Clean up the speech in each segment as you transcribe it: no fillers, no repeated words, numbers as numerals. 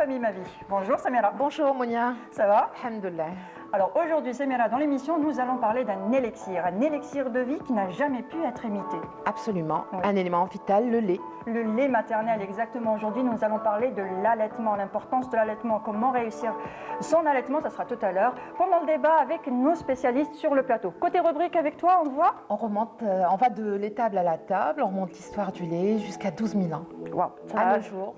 famille Ma Vie. Bonjour Samira. Bonjour Monia. Ça va? Alhamdoulilah. Alors aujourd'hui Samira, dans l'émission, nous allons parler d'un élixir de vie qui n'a jamais pu être imité. Absolument, Oui. un élément vital, le lait. Le lait maternel, exactement. Aujourd'hui, nous allons parler de l'allaitement, l'importance de l'allaitement, comment réussir son allaitement, ça sera tout à l'heure, pendant le débat avec nos spécialistes sur le plateau. Côté rubrique avec toi, on voit? On va de l'étable à la table, on remonte l'histoire du lait jusqu'à 12 000 ans. Waouh, À nos jours.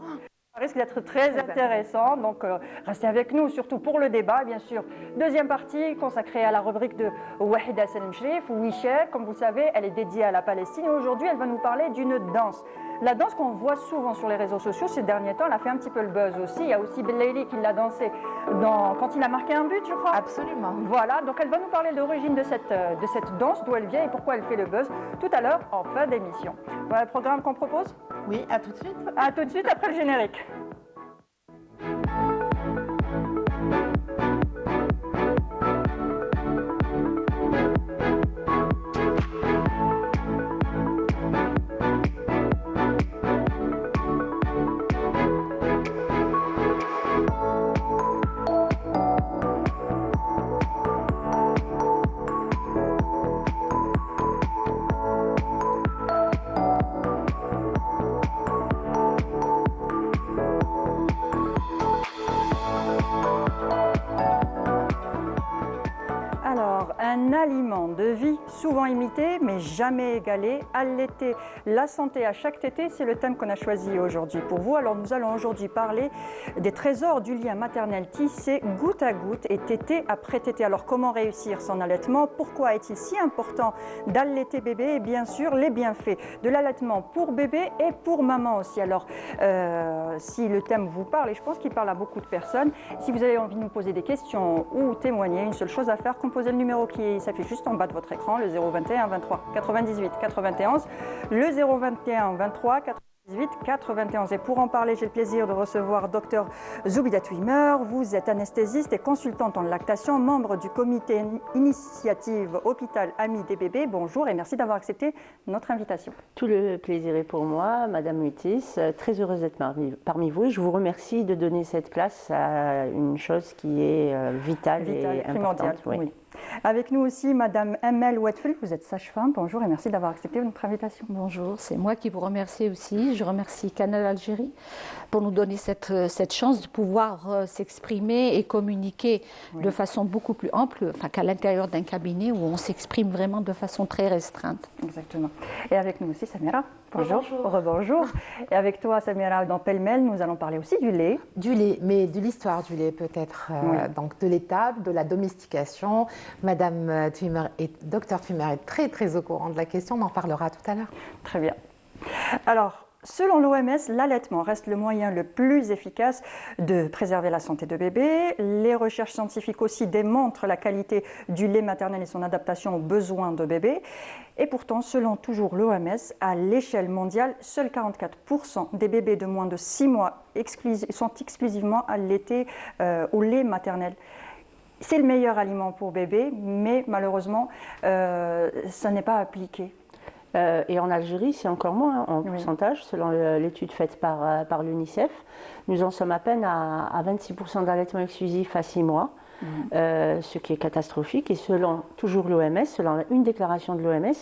Ça risque d'être très intéressant, donc restez avec nous, surtout pour le débat, bien sûr. Deuxième partie consacrée à la rubrique de Wahida Salim Shrif, Wisha, comme vous le savez, elle est dédiée à la Palestine. Et aujourd'hui, elle va nous parler d'une danse. La danse qu'on voit souvent sur les réseaux sociaux ces derniers temps, elle a fait un petit peu le buzz aussi. Il y a aussi Bellaili qui l'a dansé quand il a marqué un but, je crois. Absolument. Voilà, donc elle va nous parler de l'origine de cette danse, d'où elle vient et pourquoi elle fait le buzz, tout à l'heure en fin d'émission. Voilà le programme qu'on propose. Oui, à tout de suite. À tout de suite après le générique. Un aliment de vie souvent imité mais jamais égalé, allaiter la santé à chaque tété, c'est le thème qu'on a choisi aujourd'hui pour vous. Alors nous allons aujourd'hui parler des trésors du lien maternel tissé goutte à goutte et tété après tété. Alors comment réussir son allaitement? Pourquoi est-il si important d'allaiter bébé? Et bien sûr les bienfaits de l'allaitement pour bébé et pour maman aussi. Alors si le thème vous parle, et je pense qu'il parle à beaucoup de personnes, si vous avez envie de nous poser des questions ou témoigner, une seule chose à faire, composez le numéro qui s'affiche juste en bas de votre écran, le 021 23 98 91, le 021 23 98 91. Et pour en parler, j'ai le plaisir de recevoir Dr Zoubida Twimer. Vous êtes anesthésiste et consultante en lactation, membre du comité initiative Hôpital Amis des bébés. Bonjour et merci d'avoir accepté notre invitation. Tout le plaisir est pour moi, Madame Mutis. Très heureuse d'être parmi vous et je vous remercie de donner cette place à une chose qui est vitale et importante. Oui. Avec nous aussi, Madame Amel Ouatfel, vous êtes sage-femme. Bonjour et merci d'avoir accepté notre invitation. Bonjour, c'est moi qui vous remercie aussi. Je remercie Canal Algérie pour nous donner cette chance de pouvoir s'exprimer et communiquer de façon beaucoup plus ample, qu'à l'intérieur d'un cabinet où on s'exprime vraiment de façon très restreinte. Exactement. Et avec nous aussi, Samira. Bonjour. Bonjour. Rebonjour. Et avec toi, Samira, dans Pêle-mêle, nous allons parler aussi du lait. Du lait, mais de l'histoire du lait peut-être, donc de l'étable, de la domestication. Madame Twimer et Dr Twimer est très très au courant de la question, on en parlera tout à l'heure. Très bien. Alors, selon l'OMS, l'allaitement reste le moyen le plus efficace de préserver la santé de bébé. Les recherches scientifiques aussi démontrent la qualité du lait maternel et son adaptation aux besoins de bébé. Et pourtant, selon toujours l'OMS, à l'échelle mondiale, seuls 44% des bébés de moins de 6 mois sont exclusivement allaités au lait maternel. C'est le meilleur aliment pour bébé, mais malheureusement, ça n'est pas appliqué. Et en Algérie, c'est encore moins en pourcentage, selon l'étude faite par l'UNICEF. Nous en sommes à peine à 26% d'allaitement exclusif à 6 mois, ce qui est catastrophique. Et selon toujours l'OMS, selon une déclaration de l'OMS,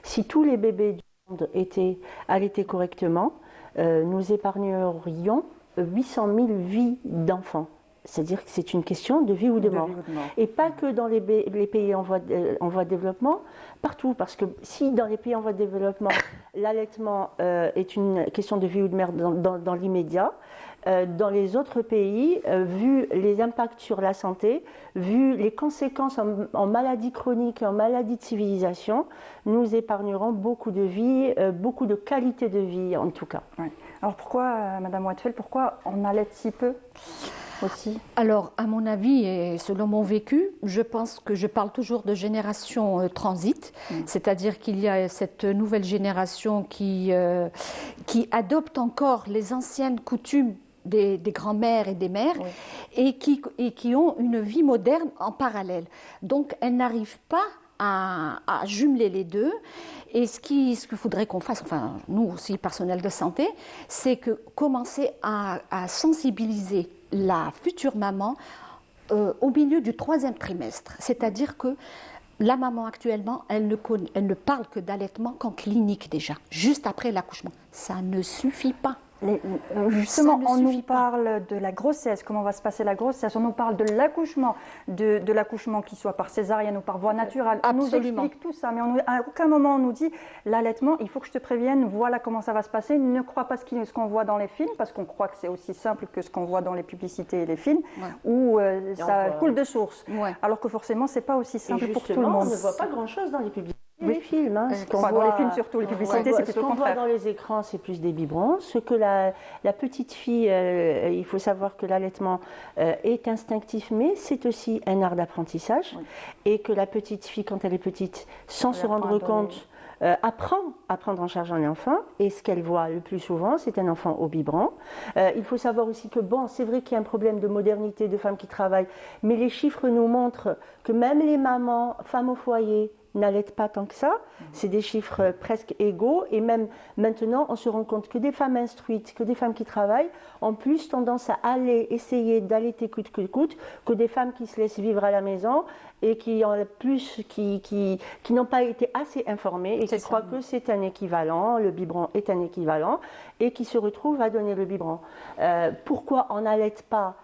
si tous les bébés du monde étaient allaités correctement, nous épargnerions 800 000 vies d'enfants. C'est-à-dire que c'est une question de vie ou de mort. Et pas que dans les pays en voie de développement, partout. Parce que si dans les pays en voie de développement, l'allaitement est une question de vie ou de mort dans l'immédiat, dans les autres pays, vu les impacts sur la santé, vu les conséquences en maladies chroniques et en maladies de civilisation, nous épargnerons beaucoup de vies, beaucoup de qualité de vie en tout cas. Oui. Alors pourquoi, Madame Ouatfel, pourquoi on allaite si peu aussi? Alors, à mon avis, et selon mon vécu, je pense que je parle toujours de génération transit, c'est-à-dire qu'il y a cette nouvelle génération qui adopte encore les anciennes coutumes des grands-mères et des mères et qui ont une vie moderne en parallèle. Donc, elles n'arrivent pas à jumeler les deux. Et ce qu'il faudrait qu'on fasse, enfin nous aussi personnel de santé, c'est que commencer à sensibiliser la future maman au milieu du 3e trimestre. C'est-à-dire que la maman actuellement, elle ne parle que d'allaitement qu'en clinique déjà, juste après l'accouchement. Ça ne suffit pas. Justement, on nous parle de la grossesse, comment va se passer la grossesse, on nous parle de l'accouchement, de l'accouchement qui soit par césarienne ou par voie naturelle. On nous explique tout ça, mais à aucun moment on nous dit l'allaitement, il faut que je te prévienne, voilà comment ça va se passer. Ne crois pas ce qu'on voit dans les films, parce qu'on croit que c'est aussi simple que ce qu'on voit dans les publicités et les films, où ça coule de source. Alors que forcément, c'est pas aussi simple pour tout le monde. On ne voit pas grand-chose dans les publicités. Les films, dans les films surtout, les publicités, c'est plutôt le contraire. Ce qu'on voit dans les écrans, c'est plus des biberons. Ce que la petite fille, il faut savoir que l'allaitement est instinctif, mais c'est aussi un art d'apprentissage. Et que la petite fille, quand elle est petite, sans se rendre compte, apprend à prendre en charge un enfant. Et ce qu'elle voit le plus souvent, c'est un enfant au biberon. Il faut savoir aussi que, c'est vrai qu'il y a un problème de modernité, de femmes qui travaillent, mais les chiffres nous montrent que même les mamans, femmes au foyer, n'allaitent pas tant que ça, c'est des chiffres presque égaux, et même maintenant on se rend compte que des femmes instruites, que des femmes qui travaillent ont plus tendance à aller essayer d'allaiter coûte que coûte que des femmes qui se laissent vivre à la maison et qui n'ont pas été assez informées et qui croient que c'est un équivalent, le biberon est un équivalent, et qui se retrouvent à donner le biberon. Pourquoi on n'allaite pas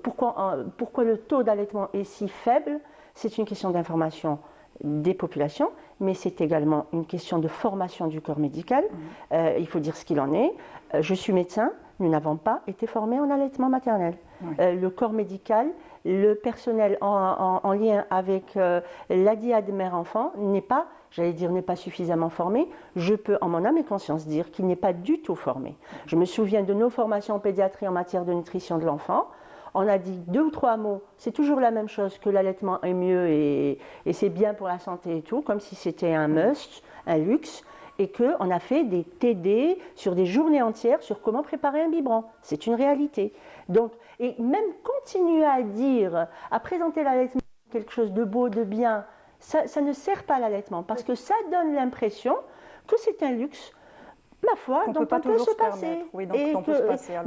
pourquoi le taux d'allaitement est si faible? C'est une question d'information des populations, mais c'est également une question de formation du corps médical. Il faut dire ce qu'il en est. Je suis médecin, nous n'avons pas été formés en allaitement maternel. Le corps médical, le personnel en lien avec la DIAD mère-enfant n'est pas suffisamment formé. Je peux, en mon âme et conscience, dire qu'il n'est pas du tout formé. Je me souviens de nos formations en pédiatrie en matière de nutrition de l'enfant. On a dit 2 ou 3 mots, c'est toujours la même chose, que l'allaitement est mieux et c'est bien pour la santé et tout, comme si c'était un must, un luxe, et qu'on a fait des TD sur des journées entières sur comment préparer un biberon. C'est une réalité. Donc, et même continuer à dire, à présenter l'allaitement comme quelque chose de beau, de bien, ça ne sert pas à l'allaitement, parce que ça donne l'impression que c'est un luxe. Ma foi, donc on peut se passer.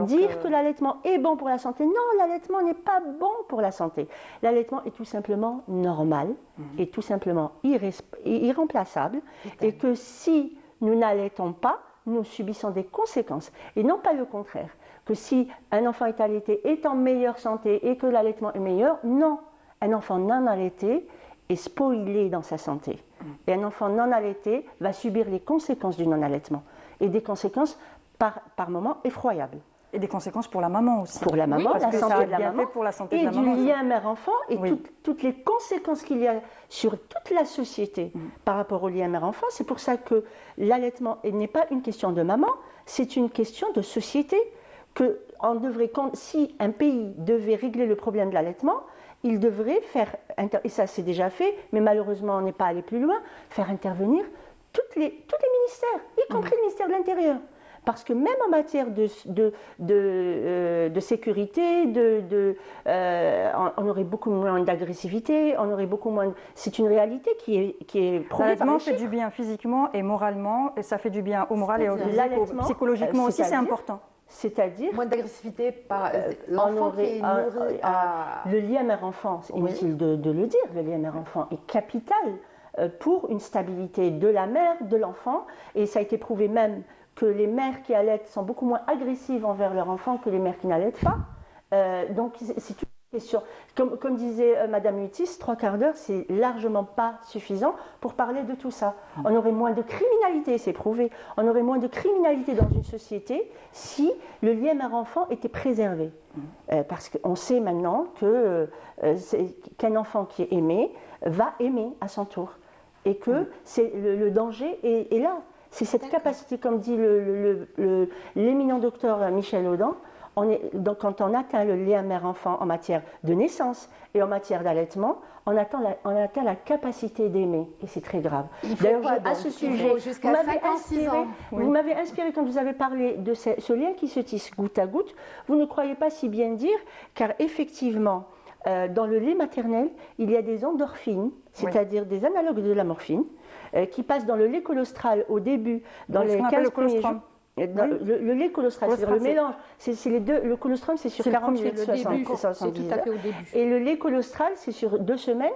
Dire que l'allaitement est bon pour la santé, non, l'allaitement n'est pas bon pour la santé. L'allaitement est tout simplement normal, et tout simplement irremplaçable, et que si nous n'allaitons pas, nous subissons des conséquences, et non pas le contraire. Que si un enfant est allaité, est en meilleure santé, et que l'allaitement est meilleur, non. Un enfant non allaité est spoilé dans sa santé. Et un enfant non allaité va subir les conséquences du non-allaitement. Et des conséquences par moments effroyables. Et des conséquences pour la maman aussi. Pour la maman, la santé de la maman, pour la santé et de la maman, du lien mère-enfant, et toutes les conséquences qu'il y a sur toute la société par rapport au lien mère-enfant. C'est pour ça que l'allaitement n'est pas une question de maman, c'est une question de société. Si un pays devait régler le problème de l'allaitement, il devrait faire, et ça c'est déjà fait, mais malheureusement on n'est pas allé plus loin, faire intervenir tous les ministères, y compris le ministère de l'Intérieur. Parce que même en matière de sécurité, on aurait beaucoup moins d'agressivité, on aurait beaucoup moins. C'est une réalité qui est prouvée. L'allaitement fait du bien physiquement et moralement, et ça fait du bien au moral et au physique, psychologiquement aussi, c'est important. C'est-à-dire moins d'agressivité par l'enfant qui est nourri Le lien mère-enfant, c'est inutile de le dire, le lien mère-enfant est capital pour une stabilité de la mère, de l'enfant, et ça a été prouvé même que les mères qui allaitent sont beaucoup moins agressives envers leur enfant que les mères qui n'allaitent pas. Donc c'est une question. Comme disait Madame Hutis, 3/4 d'heure, c'est largement pas suffisant pour parler de tout ça. On aurait moins de criminalité, c'est prouvé. On aurait moins de criminalité dans une société si le lien mère-enfant était préservé. Parce qu'on sait maintenant qu'un enfant qui est aimé va aimer à son tour. Et que le danger est là. C'est cette capacité, comme dit l'éminent docteur Michel Audin, quand on atteint le lien mère-enfant en matière de naissance et en matière d'allaitement, on atteint la capacité d'aimer, et c'est très grave. D'ailleurs, à ce sujet, vous m'avez inspiré quand vous avez parlé de ce lien qui se tisse goutte à goutte. Vous ne croyez pas si bien dire, car effectivement, dans le lait maternel, il y a des endorphines, c'est-à-dire des analogues de la morphine, qui passent dans le lait colostral au début, dans les 15 premiers jours. Le lait colostral, c'est-à-dire le mélange, c'est les deux. Le colostrum, c'est sur 48, c'est tout à fait au début. Et le lait colostral, c'est sur 2 semaines.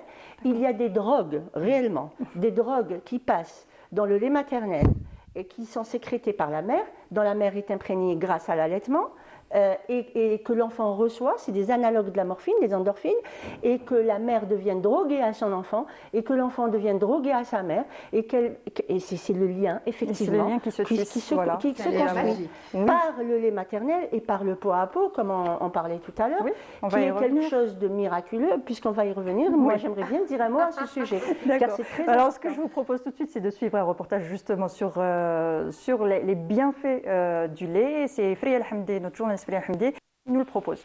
Il y a des drogues, réellement, des drogues qui passent dans le lait maternel et qui sont sécrétées par la mère, dont la mère est imprégnée grâce à l'allaitement. Et que l'enfant reçoit, c'est des analogues de la morphine, des endorphines, et que la mère devienne droguée à son enfant, et que l'enfant devienne drogué à sa mère, et c'est le lien, effectivement, c'est le lien qui se construit par le lait maternel et par le pot à pot, comme on parlait tout à l'heure, qui est quelque chose de miraculeux, puisqu'on va y revenir. Moi, j'aimerais bien dire un mot à ce sujet. D'accord. Alors, ce que je vous propose tout de suite, c'est de suivre un reportage justement sur les bienfaits du lait. C'est Fria El-Hamdi, notre journaliste Fria El-Hamdi, qui nous le propose.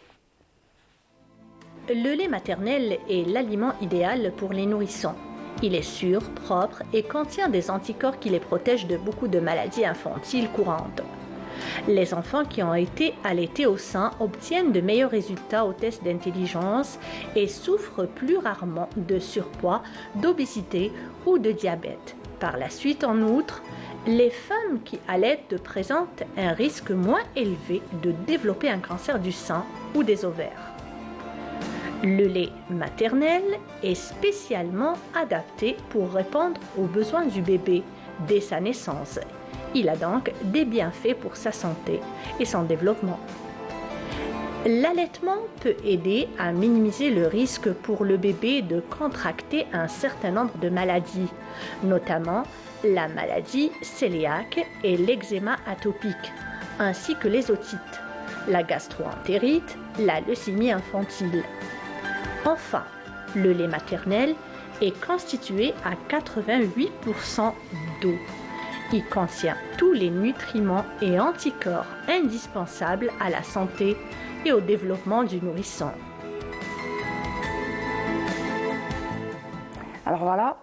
Le lait maternel est l'aliment idéal pour les nourrissons. Il est sûr, propre et contient des anticorps qui les protègent de beaucoup de maladies infantiles courantes. Les enfants qui ont été allaités au sein obtiennent de meilleurs résultats aux tests d'intelligence et souffrent plus rarement de surpoids, d'obésité ou de diabète. Par la suite, en outre, les femmes qui allaitent présentent un risque moins élevé de développer un cancer du sein ou des ovaires. Le lait maternel est spécialement adapté pour répondre aux besoins du bébé dès sa naissance. Il a donc des bienfaits pour sa santé et son développement. L'allaitement peut aider à minimiser le risque pour le bébé de contracter un certain nombre de maladies, notamment la maladie cœliaque et l'eczéma atopique, ainsi que les otites, la gastro-entérite, la leucémie infantile. Enfin, le lait maternel est constitué à 88% d'eau. Il contient tous les nutriments et anticorps indispensables à la santé et au développement du nourrisson. Alors voilà,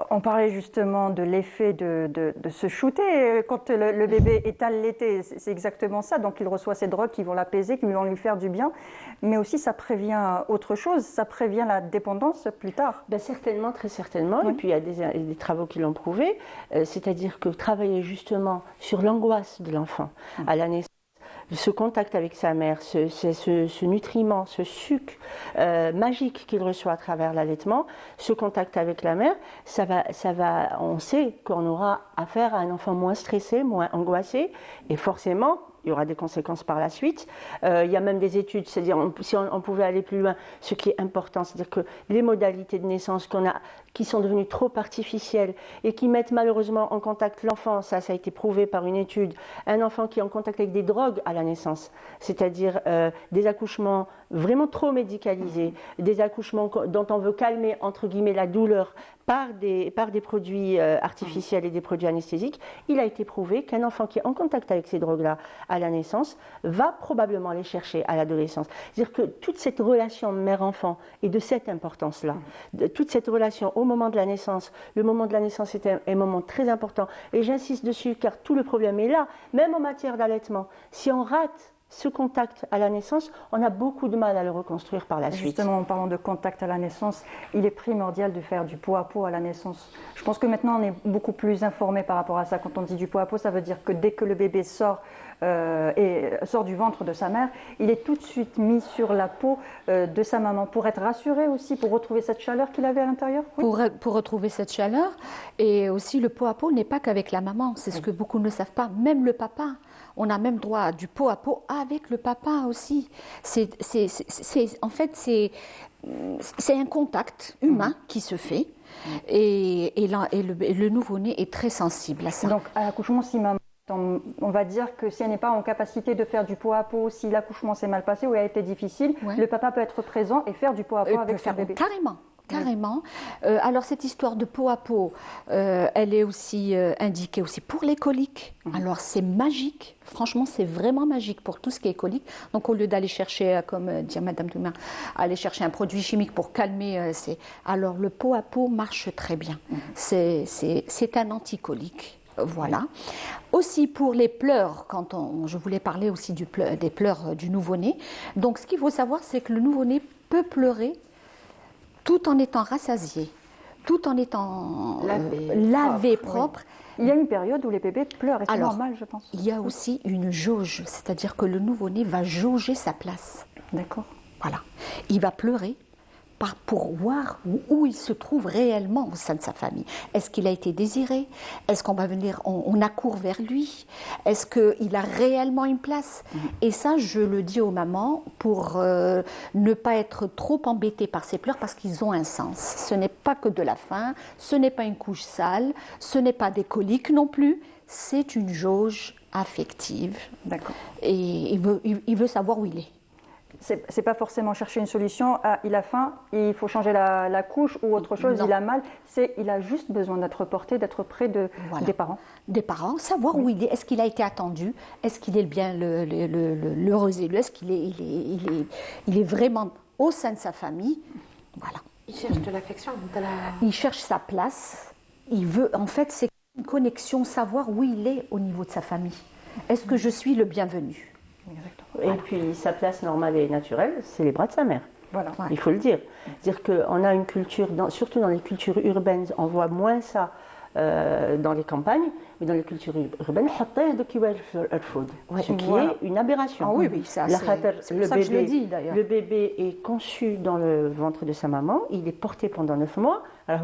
on parlait justement de l'effet de se shooter. Quand le bébé est allaité, c'est exactement ça. Donc il reçoit ces drogues qui vont l'apaiser, qui vont lui faire du bien. Mais aussi ça prévient autre chose, ça prévient la dépendance plus tard. Ben certainement, très certainement. Oui. Et puis il y a des travaux qui l'ont prouvé. C'est-à-dire que travailler justement sur l'angoisse de l'enfant à la naissance, ce contact avec sa mère, ce nutriment, ce sucre magique qu'il reçoit à travers l'allaitement, ce contact avec la mère, on sait qu'on aura affaire à un enfant moins stressé, moins angoissé, et forcément, il y aura des conséquences par la suite. Il y a même des études, c'est-à-dire si on pouvait aller plus loin, ce qui est important, c'est-à-dire que les modalités de naissance qui sont devenues trop artificielles et qui mettent malheureusement en contact l'enfant, ça a été prouvé par une étude, un enfant qui est en contact avec des drogues à la naissance, c'est-à-dire des accouchements vraiment trop médicalisés, des accouchements dont on veut calmer entre guillemets la douleur par des produits artificiels et des produits anesthésiques, il a été prouvé qu'un enfant qui est en contact avec ces drogues-là à la naissance va probablement les chercher à l'adolescence. C'est-à-dire que toute cette relation mère-enfant est de cette importance-là. Toute cette relation au moment de la naissance, le moment de la naissance est un moment très important. Et j'insiste dessus car tout le problème est là, même en matière d'allaitement. Si on rate ce contact à la naissance, on a beaucoup de mal à le reconstruire par la suite. Justement, en parlant de contact à la naissance, il est primordial de faire du pot à pot à la naissance. Je pense que maintenant, on est beaucoup plus informé par rapport à ça. Quand on dit du pot à pot, ça veut dire que dès que le bébé sort du ventre de sa mère, il est tout de suite mis sur la peau de sa maman pour être rassuré aussi, pour retrouver cette chaleur qu'il avait à l'intérieur. Oui. Pour retrouver cette chaleur. Et aussi, le pot à pot n'est pas qu'avec la maman. C'est ce que beaucoup ne savent pas. Même le papa. On a même droit à du pot à pot avec le papa aussi. En fait, c'est un contact humain qui se fait. Et le nouveau-né est très sensible à ça. Donc, à l'accouchement, si maman, on va dire que si elle n'est pas en capacité de faire du pot à pot, si l'accouchement s'est mal passé ou a été difficile, le papa peut être présent et faire du pot à pot avec son bébé. Carrément. Alors cette histoire de pot à pot, elle est aussi indiquée aussi pour les coliques. Alors c'est magique, franchement c'est vraiment magique pour tout ce qui est colique. Donc au lieu d'aller chercher, comme dit Madame Toumer, aller chercher un produit chimique pour calmer, alors le pot à pot marche très bien. C'est un anticolique. Voilà. Aussi pour les pleurs, je voulais parler aussi des pleurs du nouveau-né. Donc ce qu'il faut savoir, c'est que le nouveau-né peut pleurer tout en étant rassasié, tout en étant lavé, propre. Il y a une période où les bébés pleurent, et c'est normal, je pense. Il y a aussi une jauge, c'est-à-dire que le nouveau-né va jauger sa place. D'accord. Voilà. Il va pleurer pour voir où il se trouve réellement au sein de sa famille. Est-ce qu'il a été désiré? Est-ce qu'on va venir, on accourt vers lui? Est-ce qu'il a réellement une place? Et ça, je le dis aux mamans pour ne pas être trop embêtées par ces pleurs parce qu'ils ont un sens. Ce n'est pas que de la faim, ce n'est pas une couche sale, ce n'est pas des coliques non plus, c'est une jauge affective. D'accord. Et il veut savoir où il est. C'est pas forcément chercher une solution. Ah, il a faim, il faut changer la couche ou autre chose. Non. Il a mal. Il a juste besoin d'être porté, d'être près des parents. Des parents, savoir où il est. Est-ce qu'il a été attendu? Est-ce qu'il est bien l'heureux élu? Est-ce qu'il il est vraiment au sein de sa famille? Voilà. Il cherche de l'affection. Il cherche sa place. Il veut, en fait, c'est une connexion, savoir où il est au niveau de sa famille. Est-ce que je suis le bienvenu? Et puis sa place normale et naturelle, c'est les bras de sa mère. Voilà. Il faut le dire. C'est-à-dire qu'on a une culture, surtout dans les cultures urbaines, on voit moins ça dans les campagnes, mais dans les cultures urbaines, ce qui est une aberration. Ah oui, ça, c'est ça que je le dis d'ailleurs. Le bébé est conçu dans le ventre de sa maman, il est porté pendant 9 mois, alors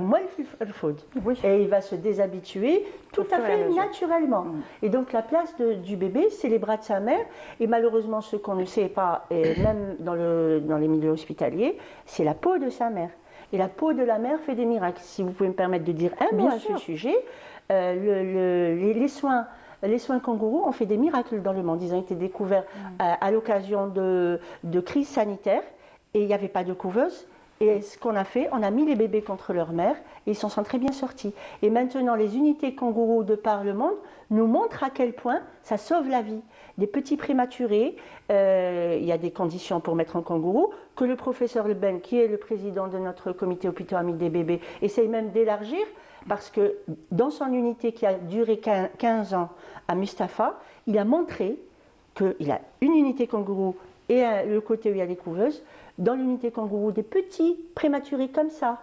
et il va se déshabituer tout à fait naturellement. Et donc la place du bébé, c'est les bras de sa mère, et malheureusement ce qu'on ne sait pas, et même dans les milieux hospitaliers, c'est la peau de sa mère. Et la peau de la mère fait des miracles. Si vous pouvez me permettre de dire un mot à ce sujet, les soins kangourous ont fait des miracles dans le monde. Ils ont été découverts à l'occasion de crises sanitaires et il n'y avait pas de couveuse. Et ce qu'on a fait, on a mis les bébés contre leur mère et ils s'en sont très bien sortis. Et maintenant, les unités kangourous de par le monde nous montrent à quel point ça sauve la vie. Des petits prématurés, il y a des conditions pour mettre un kangourou, que le professeur Le Ben, qui est le président de notre comité hôpitaux amis des bébés, essaye même d'élargir, parce que dans son unité qui a duré 15 ans à Mustapha, il a montré qu'il a une unité kangourou et le côté où il y a les couveuses. Dans l'unité kangourou, des petits prématurés comme ça,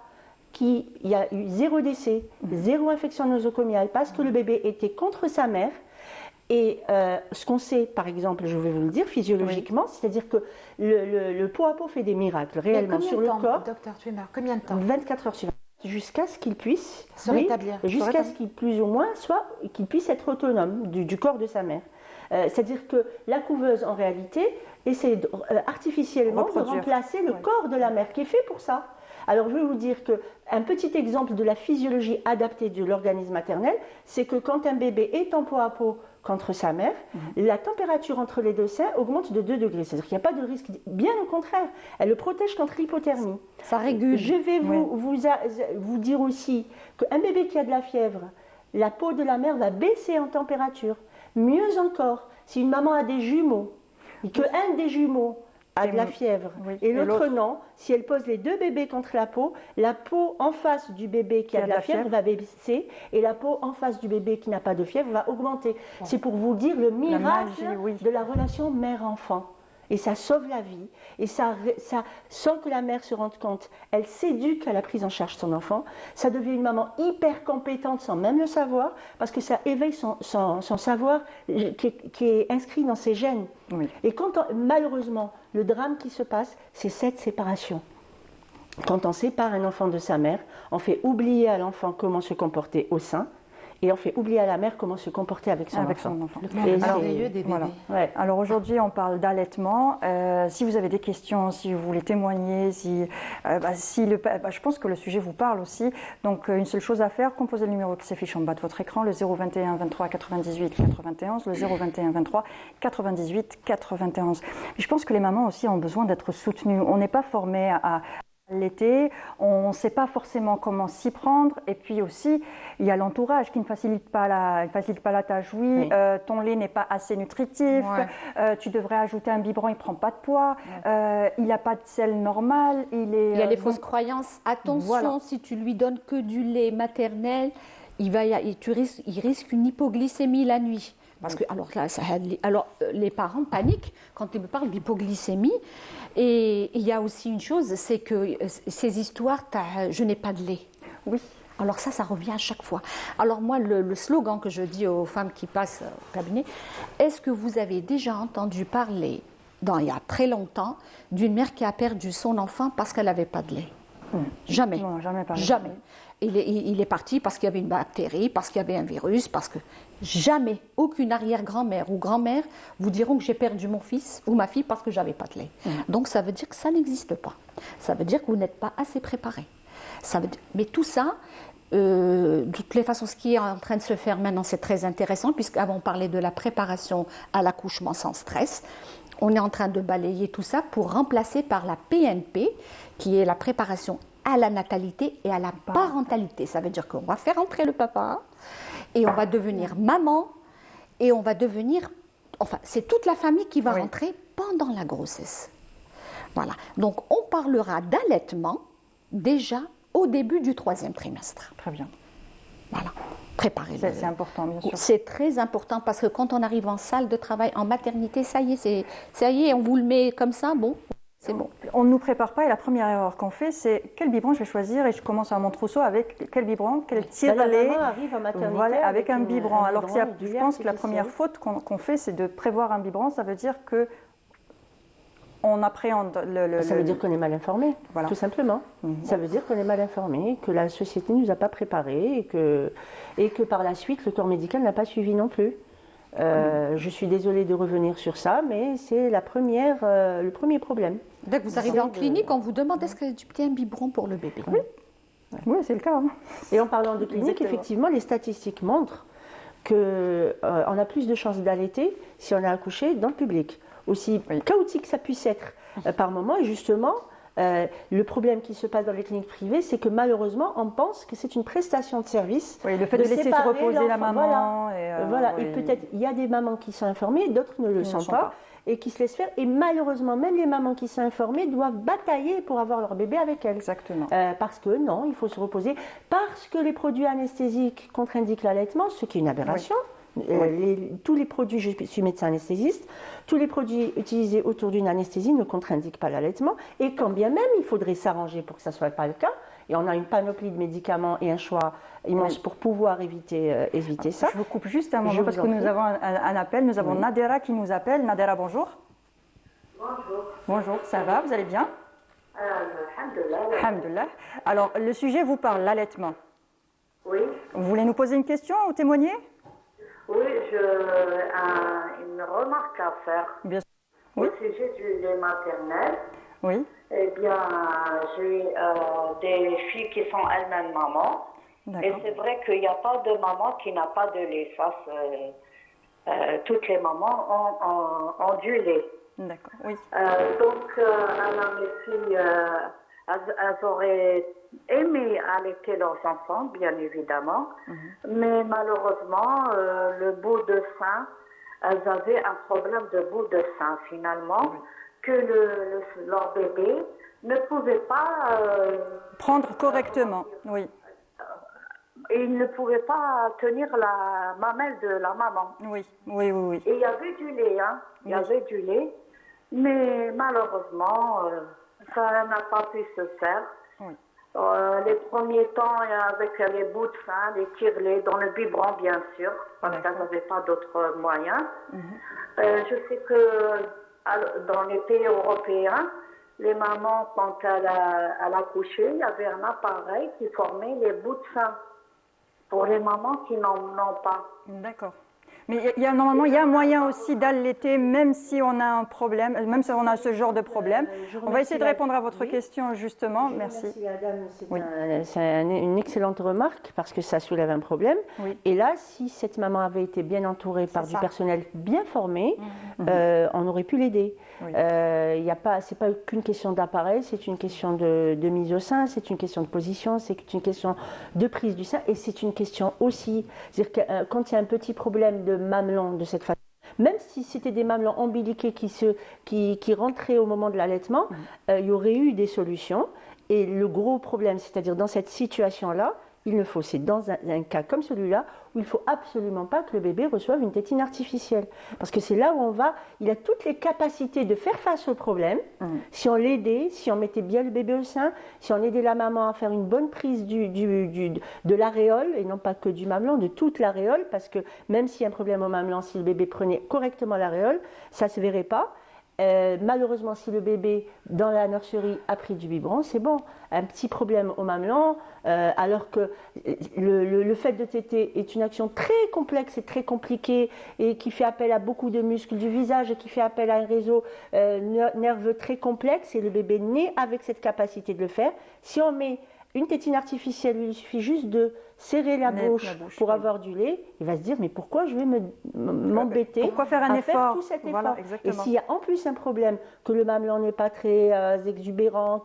il y a eu 0 décès, 0 infection nosocomiale, parce que le bébé était contre sa mère. Et ce qu'on sait, par exemple, je vais vous le dire, physiologiquement, c'est-à-dire que le pot à pot fait des miracles réellement sur le corps. Docteur Twimmer, combien de temps? 24 heures sur 24. Jusqu'à ce qu'il puisse se rétablir. Jusqu'à ce qu'il, plus ou moins, qu'il puisse être autonome du corps de sa mère. C'est-à-dire que la couveuse, en réalité, essaie artificiellement de remplacer le corps de la mère, qui est fait pour ça. Alors, je vais vous dire qu'un petit exemple de la physiologie adaptée de l'organisme maternel, c'est que quand un bébé est en pot à pot contre sa mère, la température entre les deux seins augmente de 2 degrés. C'est-à-dire qu'il n'y a pas de risque, bien au contraire. Elle le protège contre l'hypothermie. Ça régule. Je vais vous dire aussi qu'un bébé qui a de la fièvre, la peau de la mère va baisser en température. Mieux encore, si une maman a des jumeaux, et qu'un des jumeaux a de la fièvre et l'autre non, si elle pose les 2 bébés contre la peau en face du bébé qui a de la fièvre va baisser et la peau en face du bébé qui n'a pas de fièvre va augmenter. C'est pour vous dire le miracle de la relation mère-enfant. Et ça sauve la vie. Et ça, sans que la mère se rende compte, elle s'éduque à la prise en charge de son enfant. Ça devient une maman hyper compétente sans même le savoir, parce que ça éveille son savoir qui est inscrit dans ses gènes. Oui. Et malheureusement, le drame qui se passe, c'est cette séparation. Quand on sépare un enfant de sa mère, on fait oublier à l'enfant comment se comporter au sein. Et on fait oublier à la mère comment se comporter avec son enfant. Le merveilleux des bébés. Voilà. Ouais. Alors aujourd'hui, on parle d'allaitement. Si vous avez des questions, si vous voulez témoigner, je pense que le sujet vous parle aussi. Donc une seule chose à faire, composez le numéro qui s'affiche en bas de votre écran, le 021 23 98 91, le 021 23 98 91. Mais je pense que les mamans aussi ont besoin d'être soutenues. On n'est pas formé à l'été, on ne sait pas forcément comment s'y prendre, et puis aussi il y a l'entourage qui ne facilite pas la tâche. Ton lait n'est pas assez nutritif, tu devrais ajouter un biberon, il ne prend pas de poids, il n'a pas de sel normal, il y a les fausses croyances. Attention, si tu lui donnes que du lait maternel, il risque une hypoglycémie la nuit. Parce que les parents paniquent quand ils me parlent d'hypoglycémie. Et il y a aussi une chose, c'est que ces histoires, je n'ai pas de lait. Oui. Alors ça revient à chaque fois. Alors moi, le slogan que je dis aux femmes qui passent au cabinet, est-ce que vous avez déjà entendu parler, il y a très longtemps, d'une mère qui a perdu son enfant parce qu'elle n'avait pas de lait? Jamais. Non, jamais parlé. Jamais. Il est parti parce qu'il y avait une bactérie, parce qu'il y avait un virus, parce que jamais, aucune arrière-grand-mère ou grand-mère vous diront que j'ai perdu mon fils ou ma fille parce que j'avais pas de lait. Donc ça veut dire que ça n'existe pas. Ça veut dire que vous n'êtes pas assez préparé. Mais tout ça, de toutes les façons, ce qui est en train de se faire maintenant, c'est très intéressant, puisqu'avant on parlait de la préparation à l'accouchement sans stress. On est en train de balayer tout ça pour remplacer par la PNP, qui est la préparation à la natalité et à la parentalité. Ça veut dire qu'on va faire entrer le papa et on va devenir maman et on va devenir... Enfin, c'est toute la famille qui va rentrer pendant la grossesse. Voilà. Donc, on parlera d'allaitement déjà au début du 3e trimestre. Très bien. Voilà. Préparez-le. C'est important, bien sûr. C'est très important parce que quand on arrive en salle de travail, en maternité, ça y est, on vous le met comme ça, bon, c'est bon. On ne nous prépare pas et la première erreur qu'on fait, c'est quel biberon je vais choisir et je commence à mon trousseau avec quel biberon, quel tire-lait. La maman arrive en maternité voilà, avec un biberon. Alors que je pense que la artificiel. première faute qu'on fait, c'est de prévoir un biberon. Ça veut dire que on appréhende Ça veut dire qu'on est mal informé, tout simplement. Ça veut dire qu'on est mal informé, que la société ne nous a pas préparés et que par la suite, le corps médical n'a pas suivi non plus. Je suis désolée de revenir sur ça, mais c'est le premier problème. Dès que vous arrivez en clinique, on vous demande est-ce qu'il y a un biberon pour le bébé. Oui, c'est le cas. Hein. Et en parlant de clinique, Exactement. effectivement, les statistiques montrent qu'on a plus de chances d'allaiter si on a accouché dans le public. Aussi chaotique que ça puisse être par moment. Et justement, le problème qui se passe dans les cliniques privées, c'est que malheureusement, on pense que c'est une prestation de service. Oui, le fait de laisser se séparer reposer la l'enfant. maman. Voilà. Et peut-être, il y a des mamans qui sont informées, d'autres ne le sont pas, et qui se laissent faire. Et malheureusement, même les mamans qui sont informées doivent batailler pour avoir leur bébé avec elles. Exactement. Parce que non, il faut se reposer. Parce que les produits anesthésiques contre-indiquent l'allaitement, ce qui est une aberration. Tous les produits, je suis médecin anesthésiste, tous les produits utilisés autour d'une anesthésie ne contre-indiquent pas l'allaitement. Et quand bien même, il faudrait s'arranger pour que ça ne soit pas le cas. Et on a une panoplie de médicaments et un choix immense pour pouvoir éviter ça. Je vous coupe juste un moment parce que nous avons un appel. Nous avons Nadera qui nous appelle. Nadera, bonjour. Bonjour. Bonjour, ça va? Vous allez bien? Alhamdulillah. Alhamdulillah. Alors, le sujet vous parle, l'allaitement. Oui, Vous voulez nous poser une question ou témoigner? oui, j'ai une remarque à faire Bien sûr. au Oui. sujet du lait maternel. Oui, Eh bien, j'ai des filles qui sont elles-mêmes mamans. Et d'accord. c'est vrai qu'il n'y a pas de maman qui n'a pas de lait. Ça, toutes les mamans ont du lait. D'accord, oui. Donc, alors mes filles, elles auraient aimé allaiter leurs enfants, bien évidemment, mais malheureusement, le bout de sein, elles avaient un problème de bout de sein, finalement, que leur bébé ne pouvait pas... Prendre correctement, oui. il ne pouvait pas tenir la mamelle de la maman. Oui, oui, oui, oui. Et il y avait du lait, hein. Il y avait du lait, mais malheureusement, ça n'a pas pu se faire. Oui. Les premiers temps, avec les bouts de sein, les tire-laits, dans le biberon, bien sûr, parce qu'elles n'avaient pas d'autres moyens. Je sais que dans les pays européens, les mamans, quand elles accouchaient, il y avait un appareil qui formait les bouts de sein pour les mamans qui n'en ont pas. D'accord. Mais normalement, il y a un moyen aussi d'allaiter, même si on a un problème, même si on a ce genre de problème. On va essayer de répondre à votre question, justement. Merci. C'est une excellente remarque parce que ça soulève un problème. Oui. Et là, si cette maman avait été bien entourée par du personnel bien formé, on aurait pu l'aider. Oui. C'est pas qu'une question d'appareil, c'est une question de mise au sein, c'est une question de position, c'est une question de prise du sein et c'est une question aussi, c'est-à-dire que quand il y a un petit problème de mamelon de cette façon, même si c'était des mamelons ombiliqués qui rentraient au moment de l'allaitement, il y aurait eu des solutions. Et le gros problème, c'est-à-dire dans cette situation-là, il ne faut, c'est dans un cas comme celui-là, où il ne faut absolument pas que le bébé reçoive une tétine artificielle. Parce que c'est là où il a toutes les capacités de faire face au problème. Si on l'aidait, si on mettait bien le bébé au sein, si on aidait la maman à faire une bonne prise de l'aréole, et non pas que du mamelon, de toute l'aréole, parce que même s'il y a un problème au mamelon, si le bébé prenait correctement l'aréole, ça ne se verrait pas. Malheureusement, si le bébé dans la nurserie a pris du biberon, c'est bon. Un petit problème au mamelon, alors que le fait de téter est une action très complexe et très compliquée et qui fait appel à beaucoup de muscles du visage et qui fait appel à un réseau nerveux très complexe, et le bébé naît avec cette capacité de le faire. Si on met une tétine artificielle, il suffit juste de serrer la bouche pour avoir du lait. Il va se dire, mais pourquoi je vais m'embêter Pourquoi faire un effort faire tout cet effort. Voilà, et s'il y a en plus un problème, que le mamelon n'est pas très exubérant,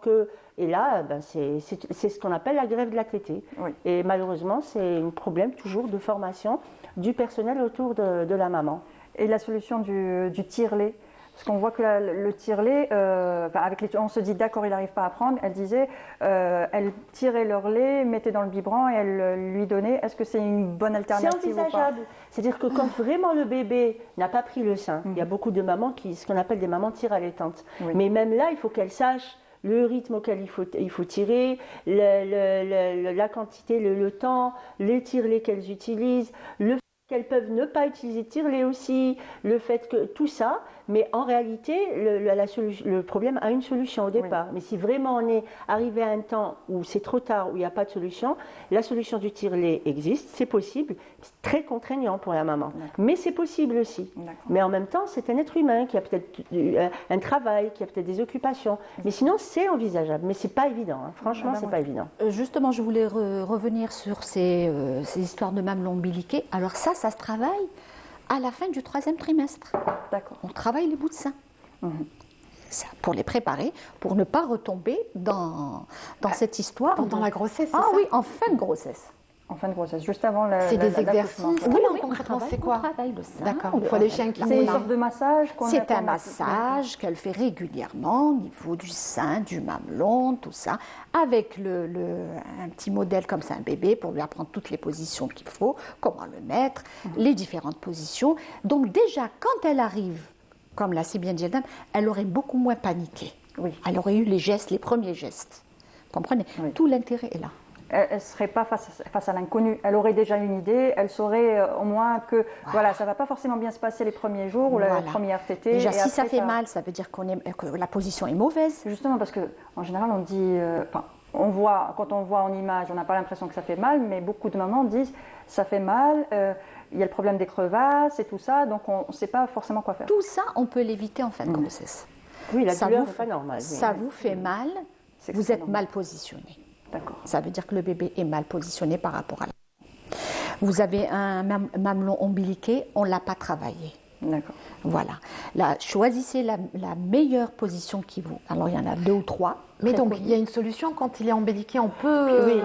et là, c'est ce qu'on appelle la grève de la tétée. Oui. Et malheureusement, c'est un problème toujours de formation du personnel autour de la maman. Et la solution du tire-lait, parce qu'on voit que le tire-lait, on se dit d'accord, il n'arrive pas à prendre. Elle disait, elle tirait leur lait, mettait dans le biberon et elle lui donnait. Est-ce que c'est une bonne alternative C'est envisageable. C'est-à-dire que quand vraiment le bébé n'a pas pris le sein, il y a beaucoup de mamans ce qu'on appelle des mamans tire-allaitantes. Oui. Mais même là, il faut qu'elles sachent le rythme auquel il faut tirer, la quantité, le temps, les tire-laits qu'elles utilisent, le fait qu'elles peuvent ne pas utiliser de tire-lait aussi, le fait que tout ça, mais en réalité, le problème a une solution au départ. Oui. Mais si vraiment on est arrivé à un temps où c'est trop tard, où il n'y a pas de solution, la solution du tire-lait existe, c'est possible, c'est très contraignant pour la maman. Mais c'est possible aussi. Mais en même temps, c'est un être humain qui a peut-être un travail, qui a peut-être des occupations. Mais sinon, c'est envisageable, mais c'est pas évident. Hein. Franchement, c'est pas évident. Justement, je voulais revenir sur ces histoires de mamelons ombiliqués. Alors ça se travaille à la fin du 3e trimestre. D'accord. On travaille les bouts de sein. Ça, pour les préparer, pour ne pas retomber dans cette histoire. Pendant la grossesse, c'est ça? Oui, en fin de grossesse. En fin de grossesse, juste avant c'est des exercices. Oui, concrètement, c'est quoi? On travaille le sein. D'accord. Il faut les chiens qui c'est une sorte de massage qu'on C'est un massage qu'elle fait régulièrement au niveau du sein, du mamelon, tout ça, avec un petit modèle comme ça, un bébé, pour lui apprendre toutes les positions qu'il faut, comment le mettre, les différentes positions. Donc déjà, quand elle arrive, comme l'a si bien dit Eldam, elle aurait beaucoup moins paniqué. Oui. Elle aurait eu les premiers gestes. Vous comprenez? Oui. Tout l'intérêt est là. Elle ne serait pas face à l'inconnu. Elle aurait déjà une idée, elle saurait au moins que ça ne va pas forcément bien se passer les premiers jours ou la première tétée. Déjà, si ça fait mal, ça veut dire que la position est mauvaise. Justement, parce qu'en général, on dit... quand on voit en image, on n'a pas l'impression que ça fait mal, mais beaucoup de mamans disent ça fait mal, il y a le problème des crevasses et tout ça, donc on ne sait pas forcément quoi faire. Tout ça, on peut l'éviter en fin de grossesse. Oui, la douleur n'est pas normale. Ça vous fait mal, vous êtes mal positionné. D'accord. Ça veut dire que le bébé est mal positionné par rapport à la... Vous avez un mamelon ombiliqué, on ne l'a pas travaillé. D'accord. Voilà. Là, choisissez la meilleure position qui vous... Alors, il y en a 2 ou 3. Mais donc, il y a une solution quand il est embelliqué, on peut,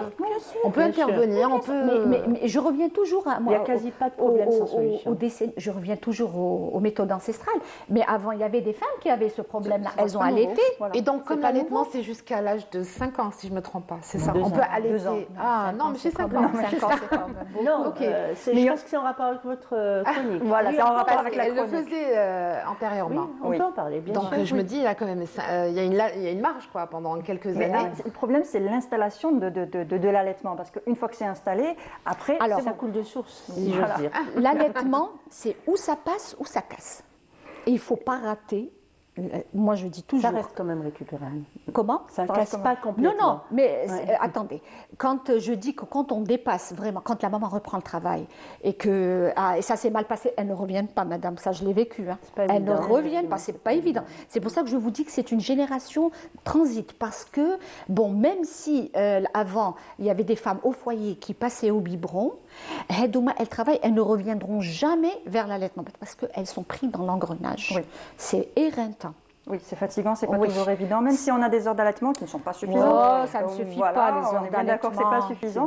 on peut intervenir, on peut... Mais je reviens toujours à... Moi, il n'y a quasi pas de problème sans solution. Je reviens toujours aux méthodes ancestrales. Mais avant, il y avait des femmes qui avaient ce problème-là. Elles ont allaité. Voilà. Et donc, comme l'allaitement, c'est jusqu'à l'âge de 5 ans, si je ne me trompe pas, c'est ça? On peut allaiter... 2 ans. Ah non, mais j'ai 5 ans. 5 ans, c'est quand même beaucoup. Non, je pense que c'est en rapport avec votre chronique. Voilà, c'est en rapport avec la chronique. Elle le faisait antérieurement. Oui, on peut en parler, bien sûr. Donc, je me dis, il y a quand même... Il y a une marge, quoi, pendant quelques années. Le problème, c'est l'installation de l'allaitement, parce qu'une fois que c'est installé, après, ça coule de source, si j'ose dire. L'allaitement, c'est où ça passe, où ça casse. Et il ne faut pas rater. Moi, je dis toujours... Ça reste quand même récupérable. Comment? Ça ne casse pas complètement. Non, mais attendez. Quand je dis que quand on dépasse vraiment, quand la maman reprend le travail et que et ça s'est mal passé, elles ne reviennent pas, madame. Ça, je l'ai vécu. Hein. Elles ne reviennent pas. C'est pas évident. C'est pour ça que je vous dis que c'est une génération transit, parce que même si avant il y avait des femmes au foyer qui passaient au biberon, elles travaillent, elles ne reviendront jamais vers l'allaitement parce qu'elles sont prises dans l'engrenage. Oui. C'est éreintant. Oui, c'est fatigant, c'est pas toujours évident, même si on a des heures d'allaitement qui ne sont pas suffisantes. Ça ne suffit pas, les heures d'allaitement. On est bien d'accord que c'est pas suffisant.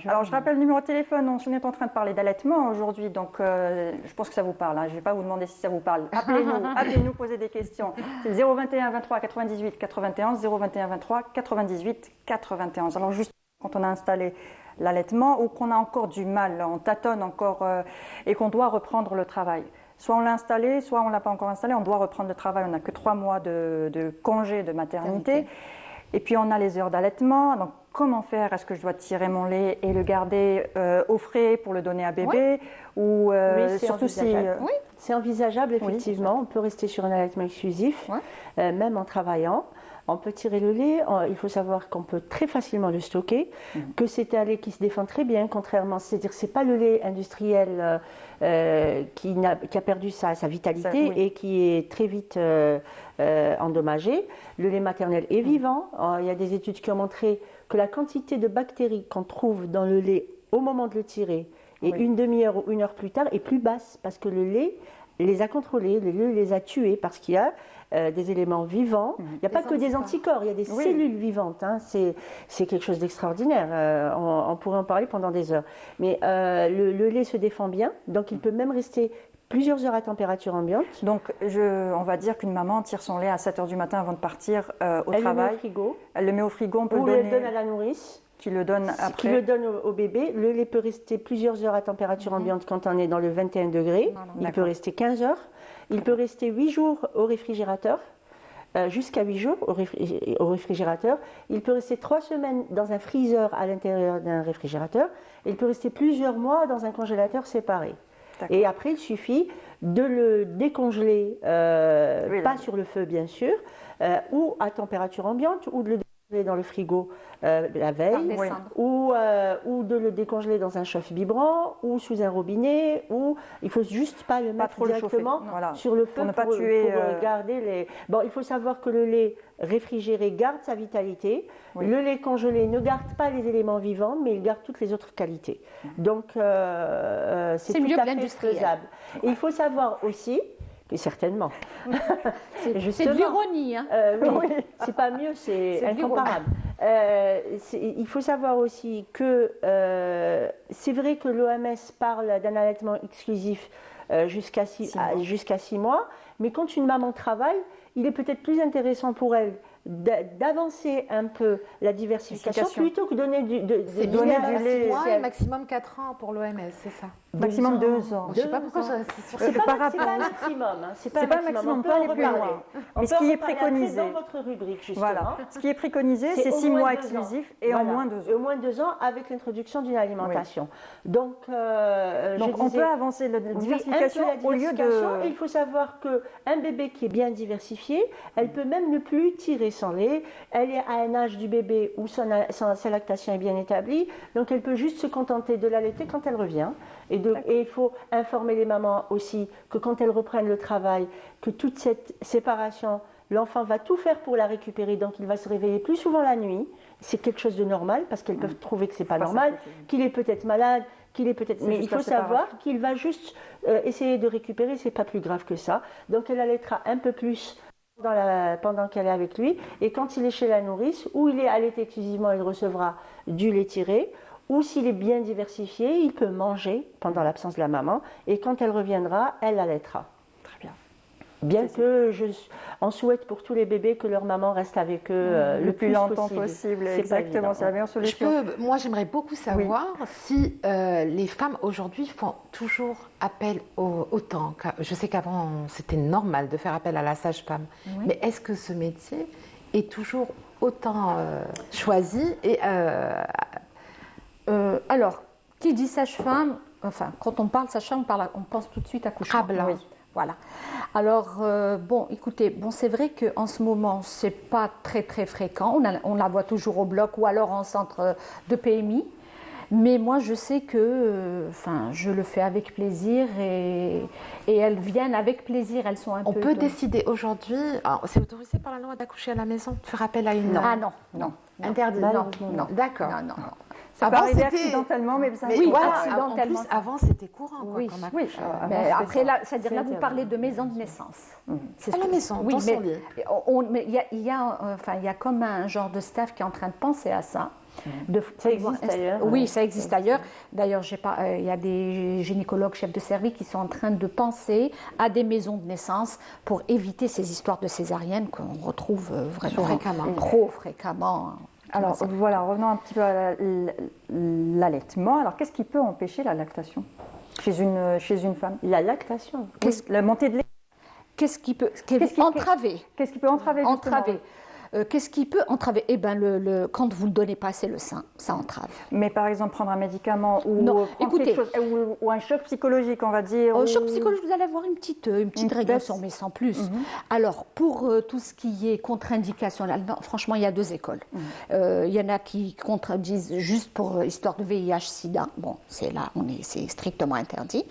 Alors, je rappelle le numéro de téléphone, on est en train de parler d'allaitement aujourd'hui, donc je pense que ça vous parle. Je ne vais pas vous demander si ça vous parle. Appelez-nous, posez des questions. C'est 021 23 98 91, 021 23 98 91. Alors, juste quand on a installé l'allaitement ou qu'on a encore du mal, on tâtonne encore et qu'on doit reprendre le travail. Soit on l'a installé, soit on ne l'a pas encore installé, on doit reprendre le travail. On n'a que 3 mois de congé de maternité. Et puis on a les heures d'allaitement. Donc comment faire? Est-ce que je dois tirer mon lait et le garder au frais pour le donner à bébé? Ou surtout si... Oui, c'est envisageable, effectivement. On peut rester sur un allaitement exclusif, même en travaillant. On peut tirer le lait, il faut savoir qu'on peut très facilement le stocker, que c'est un lait qui se défend très bien, contrairement, c'est-à-dire que ce n'est pas le lait industriel qui a perdu sa vitalité et qui est très vite endommagé. Le lait maternel est vivant. Il y a des études qui ont montré que la quantité de bactéries qu'on trouve dans le lait au moment de le tirer et une demi-heure ou 1 heure plus tard est plus basse parce que le lait les a contrôlés, le lait les a tués parce qu'il y a des éléments vivants. Il n'y a pas que des anticorps, il y a des cellules vivantes. Hein. C'est quelque chose d'extraordinaire. On pourrait en parler pendant des heures. Mais le lait se défend bien, donc il peut même rester plusieurs heures à température ambiante. Donc on va dire qu'une maman tire son lait à 7 h du matin avant de partir au travail. Elle le met au frigo. Elle le met au frigo, on peut ou le donner. elle donne à la nourrice. Qui le donne après. Qui le donne au bébé. Le lait peut rester plusieurs heures à température ambiante quand on est dans le 21 degrés. Il peut rester 15 heures. Il peut rester 8 jours au réfrigérateur, jusqu'à 8 jours au réfrigérateur. Il peut rester 3 semaines dans un freezer à l'intérieur d'un réfrigérateur. Il peut rester plusieurs mois dans un congélateur séparé. Et après, il suffit de le décongeler, pas sur le feu bien sûr, ou à température ambiante, ou de le décongeler dans le frigo la veille, ou de le décongeler dans un chauffe vibrant, ou sous un robinet, ou il ne faut juste pas le mettre directement sur le feu pour ne pas tuer. Pour garder les... Bon, il faut savoir que le lait réfrigéré garde sa vitalité. Le lait congelé ne garde pas les éléments vivants, mais il garde toutes les autres qualités. Donc, c'est tout à fait faisable. Et il faut savoir aussi, que certainement, c'est de l'ironie. Hein. Oui, c'est pas mieux, c'est incomparable. Il faut savoir aussi que c'est vrai que l'OMS parle d'un allaitement exclusif jusqu'à 6 mois, mais quand une maman travaille, il est peut-être plus intéressant pour elle d'avancer un peu la diversification plutôt que donner du lait. Maximum 4 ans pour l'OMS, c'est ça? Maximum 2 ans. Je ne sais pas pourquoi je reste sur c'est pas un maximum. C'est pas un maximum, on peut aller plus loin. Mais ce qui est préconisé, dans votre rubrique, justement. Voilà. Ce qui est préconisé, c'est 6 mois exclusifs et au moins 2 ans. Et au moins 2 ans avec l'introduction d'une alimentation. Donc, on peut avancer la diversification au lieu de... Il faut savoir qu'un bébé qui est bien diversifié, elle peut même ne plus tirer son lait. Elle est à un âge du bébé où sa lactation est bien établie. Donc, elle peut juste se contenter de l'allaiter quand elle revient. Et il faut informer les mamans aussi que quand elles reprennent le travail, que toute cette séparation, l'enfant va tout faire pour la récupérer, donc il va se réveiller plus souvent la nuit. C'est quelque chose de normal parce qu'elles peuvent trouver que c'est pas normal, qu'il est peut-être malade, mais il faut savoir qu'il va juste essayer de récupérer, c'est pas plus grave que ça. Donc elle allaitera un peu plus pendant qu'elle est avec lui, et quand il est chez la nourrice, ou il est allaité exclusivement, il recevra du lait tiré. Ou s'il est bien diversifié, il peut manger pendant l'absence de la maman et quand elle reviendra, elle allaitera. Très bien. Bien que on souhaite pour tous les bébés que leur maman reste avec eux le plus longtemps possible. Exactement, c'est la meilleure solution. Moi, j'aimerais beaucoup savoir si les femmes aujourd'hui font toujours appel au temps. Je sais qu'avant, c'était normal de faire appel à la sage-femme. Mais est-ce que ce métier est toujours autant choisi et alors, qui dit sage-femme, enfin, quand on parle sage-femme, on pense tout de suite à coucher. Oui. Voilà. Alors, écoutez, c'est vrai qu'en ce moment, c'est pas très très fréquent. On la voit toujours au bloc ou alors en centre de PMI. Mais moi, je sais que je le fais avec plaisir et elles viennent avec plaisir. Elles sont un peu... On peut décider aujourd'hui, c'est autorisé par la loi d'accoucher à la maison, de faire appel à une... Non. Ah non. Interdit. Non. D'accord. Non. Ça peut arriver accidentellement, mais ça oui, voilà, accidentellement. En plus, avant, c'était courant. Oui. Mais après, là, c'est-à-dire là, vous parlez de maison de naissance. À la maison, dans son lit. Mais il y a comme un genre de staff qui est en train de penser à ça. Ça existe ailleurs. Oui, ça existe ailleurs. D'ailleurs, il y a des gynécologues, chefs de service qui sont en train de penser à des maisons de naissance pour éviter ces histoires de césariennes qu'on retrouve vraiment trop fréquemment. Alors voilà, revenons un petit peu à l'allaitement. Alors qu'est-ce qui peut empêcher la lactation chez une femme? La lactation. La montée de lait. Qu'est-ce qui peut entraver? Qu'est-ce qui peut entraver justement? Entraver. Qu'est-ce qui peut entraver? Eh bien, quand vous ne le donnez pas assez le sein, ça entrave. Mais par exemple, prendre un médicament ou, Non, prendre quelque chose, ou un choc psychologique, on va dire. Au choc psychologique, vous allez avoir une petite régression, mais sans plus. Alors, pour tout ce qui est contre-indication, là, franchement, il y a deux écoles. Il y en a qui contredisent juste pour histoire de VIH-Sida. Bon, c'est strictement interdit.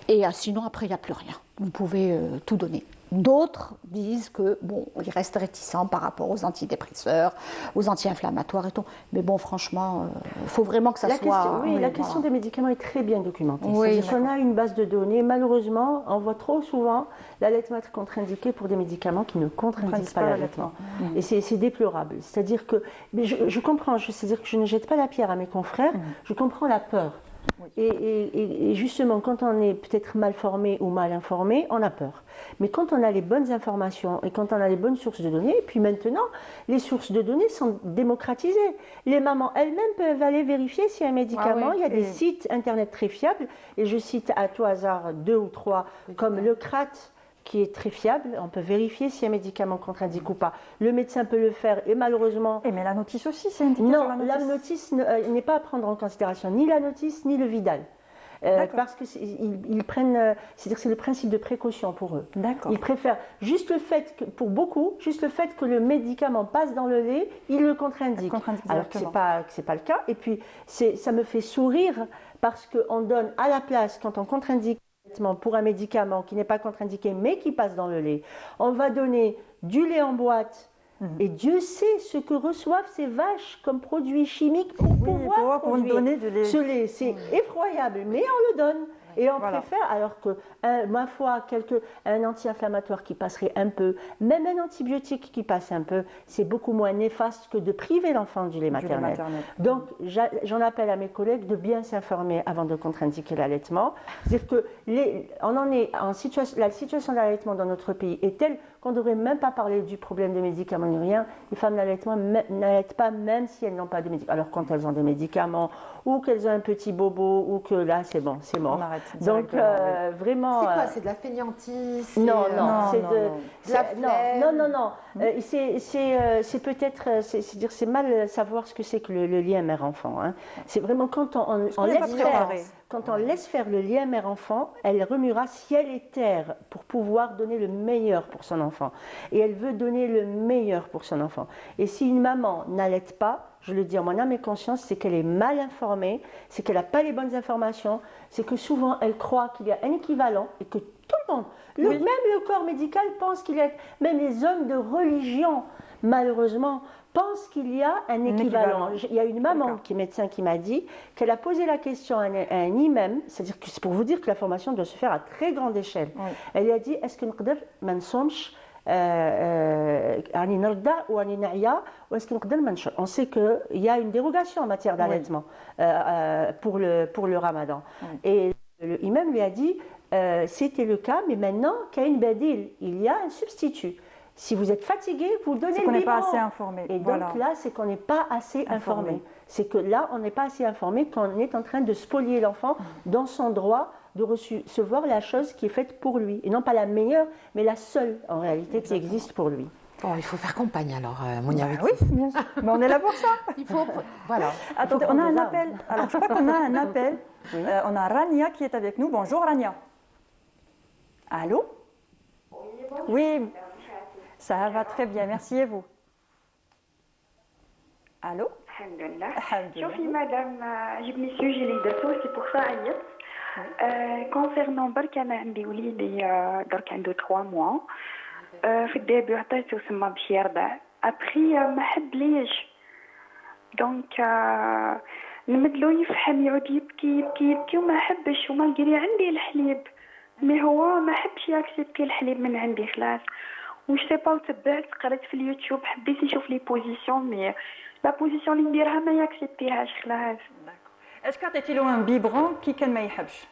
Et sinon, après, il n'y a plus rien. Vous pouvez tout donner. D'autres disent que ils restent réticents par rapport aux antidépresseurs, aux anti-inflammatoires et tout. Mais bon, franchement, il faut vraiment que ça soit. La question des médicaments est très bien documentée. Oui, C'est-à-dire qu'on a une base de données. Malheureusement, on voit trop souvent l'allaitement être contre-indiqué pour des médicaments qui ne contre-indiquent pas l'allaitement. Et c'est déplorable. C'est-à-dire que, mais je comprends. C'est-à-dire que je ne jette pas la pierre à mes confrères. Je comprends la peur. Et justement, quand on est peut-être mal formé ou mal informé, on a peur. Mais quand on a les bonnes informations et quand on a les bonnes sources de données, et puis maintenant, les sources de données sont démocratisées. Les mamans elles-mêmes peuvent aller vérifier si un médicament, il y a des sites internet très fiables, et je cite à tout hasard 2 ou 3, comme le CRAT, qui est très fiable, on peut vérifier si un médicament contre-indique ou pas. Le médecin peut le faire et malheureusement... Mais la notice aussi, c'est indiqué Non, sur la notice. la notice n'est pas à prendre en considération, ni la notice, ni le Vidal. Parce que ils prennent, c'est-à-dire que c'est le principe de précaution pour eux. D'accord. Ils préfèrent juste le fait que, pour beaucoup, juste le fait que le médicament passe dans le lait, ils le contre-indiquent. Alors que c'est pas le cas. Et puis ça me fait sourire parce qu'on donne à la place quand on contre-indique pour un médicament qui n'est pas contre-indiqué mais qui passe dans le lait, on va donner du lait en boîte. Et Dieu sait ce que reçoivent ces vaches comme produits chimiques pour pouvoir donner du lait. Ce lait. C'est effroyable, mais on le donne. Et on préfère, alors que, ma foi, un anti-inflammatoire qui passerait un peu, même un antibiotique qui passe un peu, c'est beaucoup moins néfaste que de priver l'enfant du lait maternel. Donc, j'en appelle à mes collègues de bien s'informer avant de contre-indiquer l'allaitement. C'est-à-dire que la situation d'allaitement dans notre pays est telle qu'on ne devrait même pas parler du problème des médicaments ni rien. Les femmes d'allaitement n'allaitent pas même si elles n'ont pas de médicaments. Alors quand elles ont des médicaments ou qu'elles ont un petit bobo ou que là c'est bon, c'est mort. Donc vraiment... C'est quoi? C'est de la fainéantise? Non, c'est peut-être... C'est-à-dire c'est mal savoir ce que c'est que le lien mère-enfant. Hein. C'est vraiment quand on laisse faire... Quand on laisse faire le lien mère-enfant, elle remuera ciel et terre pour pouvoir donner le meilleur pour son enfant. Et elle veut donner le meilleur pour son enfant. Et si une maman n'allaite pas, je le dis en mon âme et conscience, c'est qu'elle est mal informée, c'est qu'elle n'a pas les bonnes informations, c'est que souvent elle croit qu'il y a un équivalent et que tout le monde, même le corps médical pense qu'il y a, même les hommes de religion, malheureusement, pense qu'il y a un équivalent. Il y a une maman qui est médecin qui m'a dit qu'elle a posé la question à un imam, c'est-à-dire que c'est pour vous dire que la formation doit se faire à très grande échelle. Elle lui a dit, est-ce que نقدر ما نصومش يعني نرضع واني نعيا وest-ce que نقدر ما نشرب. On sait qu'il y a une dérogation en matière d'allaitement pour le ramadan. Et le imam lui a dit, c'était le cas, mais maintenant, كاين بديل, il y a un substitut. Si vous êtes fatigué, vous donnez le biberon. C'est qu'on n'est pas assez informé. Et donc là, c'est qu'on n'est pas assez informé. C'est que là, on n'est pas assez informé qu'on est en train de spolier l'enfant dans son droit de recevoir la chose qui est faite pour lui. Et non pas la meilleure, mais la seule, en réalité, qui existe pour lui. Bon, il faut faire campagne alors, Monia. Oui, bien sûr. Mais on est là pour ça. Il faut, voilà. Attendez, on a un appel. Alors, je crois qu'on a un appel. On a Rania qui est avec nous. Bonjour, Rania. Allô? Oui. Ça va très bien, merci et vous? Allô? Alhamdulillah. شوفي madame, جبني سوجي اللي درتو سي بور سا عيطت. كونسيرنون برك انا عندي وليدي درك عنده 3 موا. في الديبي عطيتو سما باش يرضع. ابخي ما حبليش. دونك نمدلو يفحم يعود يبكي وما حبش ومالغري عندي الحليب. مي هو ما حبش ياكسبتي الحليب من عندي خلاص. وش سي با تبعت قريت في اليوتيوب حبيت نشوف لي بوزيسيون مي لا بوزيسيون اللي نديرها ما ياكسبتيهاش خلاص. اسكو عطيتي له ان بيبرون كي كان ما يحبش؟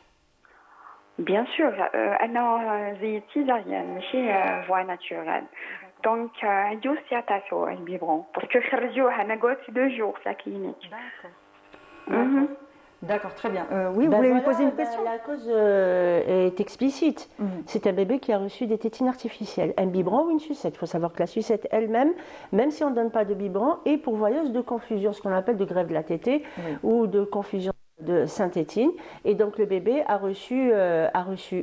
بيان سور انا زيد سيزاريان ماشي فوا ناتورال. Donc, ils aussi attachés au biberon. Parce que je suis قعدت 2 jours à la clinique. D'accord. D'accord, très bien. Oui, vous voulez lui poser une question? La cause est explicite. C'est un bébé qui a reçu des tétines artificielles, un biberon ou une sucette. Il faut savoir que la sucette elle-même, même si on ne donne pas de biberon, est pourvoyeuse de confusion, ce qu'on appelle de grève de la tétée ou de confusion de synthétine. Et donc le bébé a reçu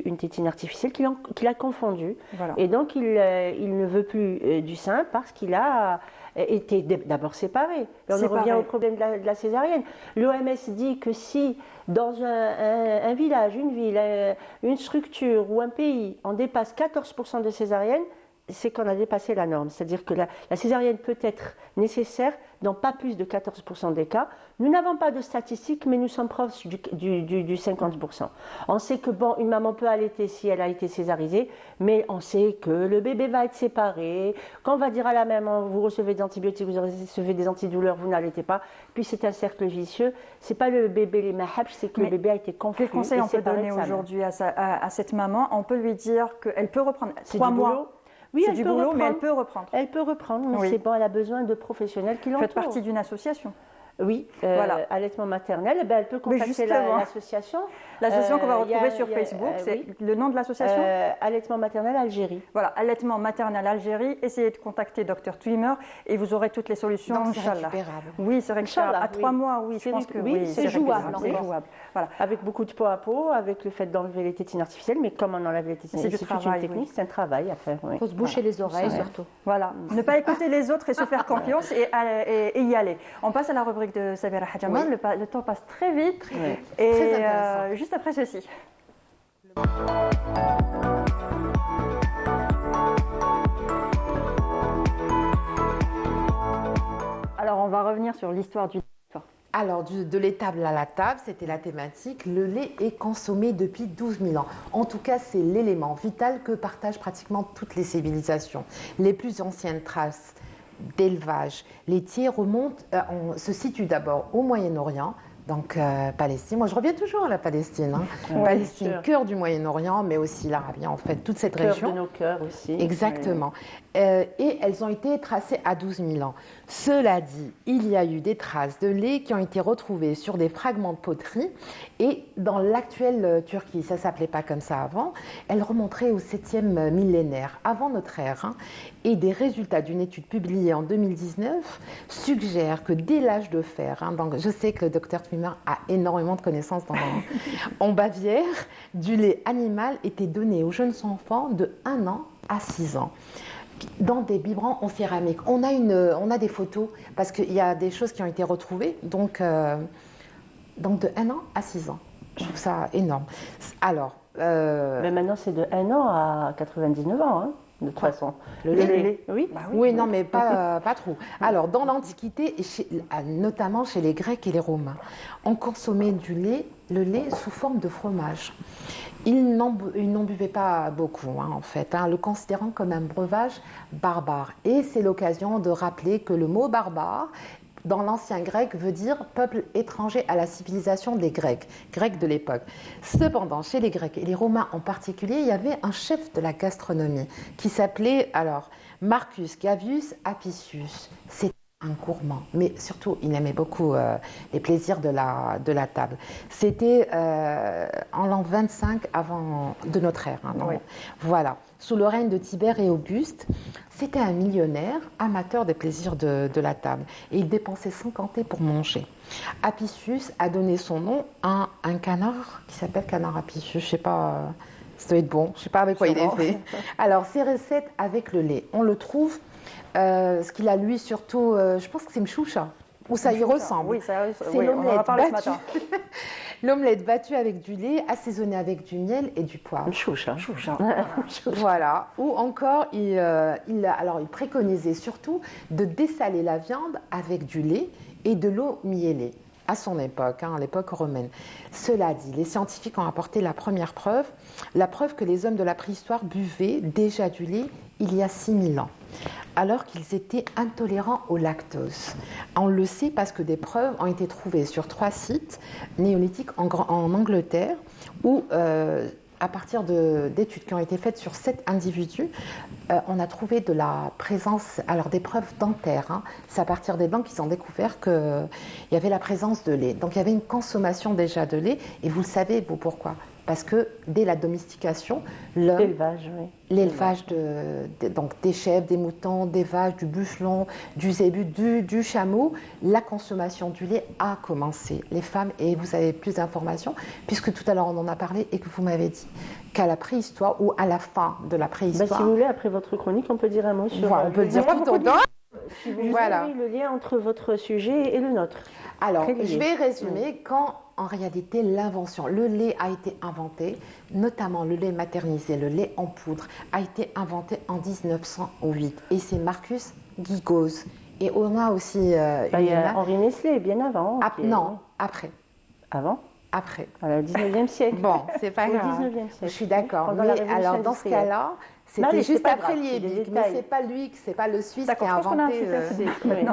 une tétine artificielle qu'il a confondue. Voilà. Et donc il ne veut plus du sein parce qu'il a été d'abord séparé. Et on en revient au problème de la césarienne. L'OMS dit que si dans un village, une ville, une structure ou un pays, on dépasse 14% de césariennes, c'est qu'on a dépassé la norme. C'est-à-dire que la césarienne peut être nécessaire dans pas plus de 14% des cas. Nous n'avons pas de statistiques, mais nous sommes proches du 50%. On sait que une maman peut allaiter si elle a été césarisée, mais on sait que le bébé va être séparé. Quand on va dire à la maman, vous recevez des antibiotiques, vous recevez des antidouleurs, vous n'allaitez pas, puis c'est un cercle vicieux. C'est pas le bébé les mahab, c'est que le bébé a été confus. Quel conseil on peut donner aujourd'hui à cette maman? On peut lui dire qu'elle peut reprendre 3 mois. Oui, c'est du boulot, mais elle peut reprendre. Elle peut reprendre, mais c'est bon, elle a besoin de professionnels qui l'entourent. Vous faites partie d'une association? Oui, allaitement maternel, elle peut contacter l'association. L'association qu'on va retrouver sur Facebook, c'est le nom de l'association? Allaitement maternel Algérie. Voilà, allaitement maternel Algérie. Essayez de contacter Dr Twimer et vous aurez toutes les solutions. Donc c'est récupérable. Oui, c'est récupérable. À 3 mois, oui, je pense que c'est jouable. C'est jouable. Voilà. Avec beaucoup de peau à peau, avec le fait d'enlever les tétines artificielles, mais comme on enlève les tétines artificielles, c'est une technique, c'est un travail à faire. Il faut se boucher les oreilles surtout. Voilà, ne pas écouter les autres et se faire confiance et y aller. On passe à la rubrique de Samira Hadjamal. Le temps passe très vite. Et juste après ceci. Alors, on va revenir sur l'histoire du... Alors, de l'étable à la table, c'était la thématique. Le lait est consommé depuis 12 000 ans. En tout cas, c'est l'élément vital que partagent pratiquement toutes les civilisations. Les plus anciennes traces d'élevage laitier se situent d'abord au Moyen-Orient, donc Palestine. Moi, je reviens toujours à la Palestine. Palestine, cœur du Moyen-Orient, mais aussi l'Arabie, en fait, toute cette région. Cœur de nos cœurs aussi. Exactement. Et elles ont été tracées à 12 000 ans. Cela dit, il y a eu des traces de lait qui ont été retrouvées sur des fragments de poterie et dans l'actuelle Turquie, ça ne s'appelait pas comme ça avant, elle remonterait au 7e millénaire, avant notre ère. Et des résultats d'une étude publiée en 2019 suggèrent que dès l'âge de fer, donc je sais que le docteur Twimer a énormément de connaissances en Bavière, du lait animal était donné aux jeunes enfants de 1 an à 6 ans. Dans des biberons en céramique. On a des photos parce qu'il y a des choses qui ont été retrouvées, donc de 1 an à 6 ans. Je trouve ça énorme. Alors, mais maintenant c'est de 1 an à 99 ans, de toute façon. Le lait. Oui. Oui, non, mais pas trop. Alors, dans l'Antiquité, notamment chez les Grecs et les Romains, on consommait le lait sous forme de fromage. Ils n'en buvaient pas beaucoup, en fait, le considérant comme un breuvage barbare. Et c'est l'occasion de rappeler que le mot barbare, dans l'ancien grec, veut dire peuple étranger à la civilisation des Grecs de l'époque. Cependant, chez les Grecs et les Romains en particulier, il y avait un chef de la gastronomie qui s'appelait Marcus Gavius Apicius. C'était un gourmand, mais surtout, il aimait beaucoup les plaisirs de la table. C'était en l'an 25 avant de notre ère. Voilà. Sous le règne de Tibère et Auguste, c'était un millionnaire amateur des plaisirs de la table. Et il dépensait sans compter pour manger. Apicius a donné son nom à un canard qui s'appelle canard Apicius. Je ne sais pas, ça doit être bon. Je ne sais pas avec quoi il est fait. Alors, ces recettes avec le lait, on le trouve... ce qu'il a lui surtout, je pense que c'est mchoucha, ou ça y ressemble. Oui, c'est l'omelette battue. L'omelette battue avec du lait, assaisonnée avec du miel et du poivre. Mchoucha. Voilà. Ou encore, il préconisait surtout de dessaler la viande avec du lait et de l'eau mielée. À son époque, à l'époque romaine. Cela dit, les scientifiques ont apporté la première preuve, la preuve que les hommes de la préhistoire buvaient déjà du lait il y a 6000 ans, alors qu'ils étaient intolérants au lactose. On le sait parce que des preuves ont été trouvées sur 3 sites néolithiques en Angleterre où à partir d'études qui ont été faites sur 7 individus, on a trouvé de la présence, alors des preuves dentaires. Hein. C'est à partir des dents qu'ils ont découvert qu'il y avait la présence de lait. Donc il y avait une consommation déjà de lait, et vous le savez, vous, pourquoi? Parce que dès la domestication, l'élevage, oui. L'élevage donc des chèvres, des moutons, des vaches, du bufflon, du zébu, du chameau, la consommation du lait a commencé. Les femmes, et vous avez plus d'informations, puisque tout à l'heure on en a parlé et que vous m'avez dit qu'à la préhistoire ou à la fin de la préhistoire. Si vous voulez, après votre chronique, on peut dire un mot sur. Voilà, on peut dire tout autant. Si vous avez le lien entre votre sujet et le nôtre. Alors, je vais résumer quand, en réalité, l'invention, le lait a été inventé, notamment le lait maternisé, le lait en poudre, a été inventé en 1908. Et c'est Marcus Gigoz. Et on a aussi... il y a Henri Nestlé, bien avant. Non, après. Avant? Après. Voilà, au 19e siècle. Bon, c'est pas grave. Au 19e siècle. Je suis d'accord. Mais alors, dans ce cas-là... C'était juste après Liebig, mais c'est pas lui, c'est pas le Suisse qui a inventé.